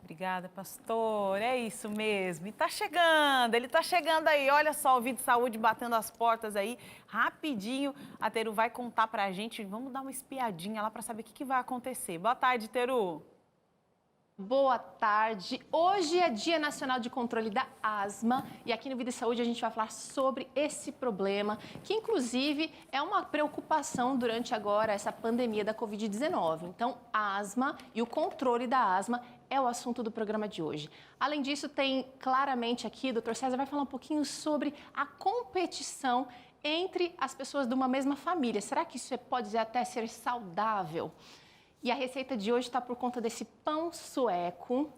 Obrigada, pastor. É isso mesmo. E tá chegando, ele tá chegando aí. Olha só o Vídeo Saúde batendo as portas aí. Rapidinho, a Teru vai contar pra gente. Vamos dar uma espiadinha lá para saber o que vai acontecer. Boa tarde, Teru. Boa tarde. Hoje é Dia Nacional de Controle da Asma e aqui no Vida e Saúde a gente vai falar sobre esse problema, que inclusive é uma preocupação durante agora essa pandemia da Covid-19. Então, a asma e o controle da asma é o assunto do programa de hoje. Além disso, tem claramente aqui, o Dr. César vai falar um pouquinho sobre a competição entre as pessoas de uma mesma família. Será que isso pode até ser saudável? E a receita de hoje está por conta desse pão sueco,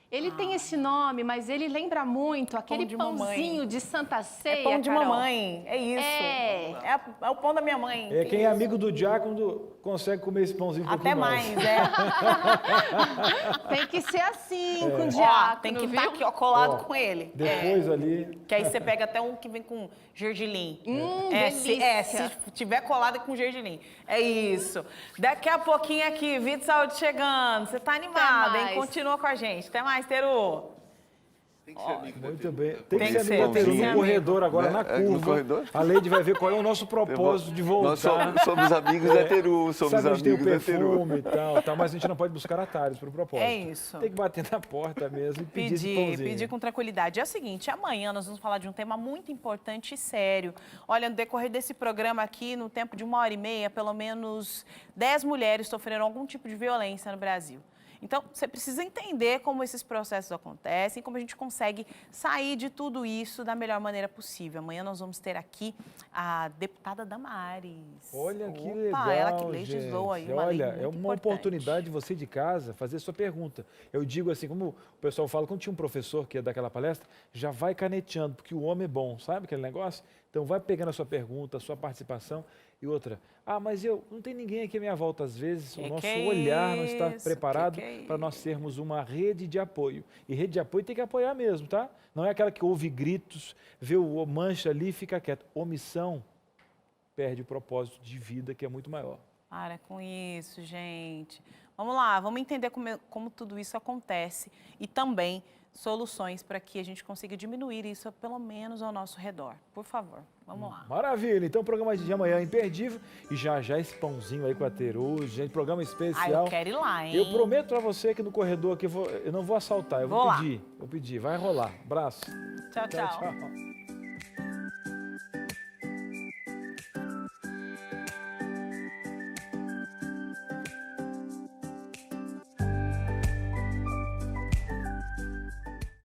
Ele tem esse nome, mas ele lembra muito aquele de pãozinho mamãe. de Santa Ceia, É pão de Carol. mamãe, é isso. É o pão da minha mãe. É, quem é amigo do diácono consegue comer esse pãozinho um Até pouquinho mais, é. Tem que ser assim com o Ó, diácono, tem que viu? estar aqui, ó, colado Ó, com ele. Depois ali... Que aí você pega até um que vem com gergelim. delícia. Se tiver colado é com gergelim. É isso. Daqui a pouquinho aqui, Vida e Saúde chegando. Você tá animado, hein? mais. Continua com a gente. Até mais, Teru. Tem que ser amigo da Muito Teru. bem. Tem que ser ser, amigo da Teru tem que ser no corredor amigo. agora, Né? na É, no curva. corredor? A Lady vai ver qual é o nosso propósito de voltar. Nós somos amigos da Teru, somos Sabe, a gente tem o amigos da Teru. perfume e tal, mas a gente não pode buscar atalhos para o propósito. É isso. Tem que bater na porta mesmo e pedir esse pãozinho. Pedir com tranquilidade. É o seguinte, amanhã nós vamos falar de um tema muito importante e sério. Olha, no decorrer desse programa aqui, no tempo de 1h30, pelo menos 10 mulheres sofreram algum tipo de violência no Brasil. Então, você precisa entender como esses processos acontecem, como a gente consegue sair de tudo isso da melhor maneira possível. Amanhã nós vamos ter aqui a deputada Damares. Olha que Opa, legal, ela que legislou aí gente. uma lei Olha, muito é uma importante. oportunidade de você de casa fazer sua pergunta. Eu digo assim, como o pessoal fala, quando tinha um professor que ia dar aquela palestra, já vai caneteando, porque o homem é bom, sabe aquele negócio? Então vai pegando a sua pergunta, a sua participação. E outra, mas não tem ninguém aqui à minha volta. Às vezes o nosso olhar não está preparado para nós sermos uma rede de apoio. E rede de apoio tem que apoiar mesmo, tá? Não é aquela que ouve gritos, vê o mancha ali e fica quieto. Omissão perde o propósito de vida, que é muito maior. Para com isso, gente. Vamos lá, vamos entender como tudo isso acontece e também soluções para que a gente consiga diminuir isso, pelo menos ao nosso redor. Por favor, vamos lá. Maravilha, então o programa de amanhã é imperdível e já esse pãozinho aí com a Teru, gente, programa especial. Eu quero ir lá, hein? Eu prometo para você que no corredor aqui eu não vou assaltar, eu vou lá. pedir, vai rolar. Abraço. Tchau, tchau.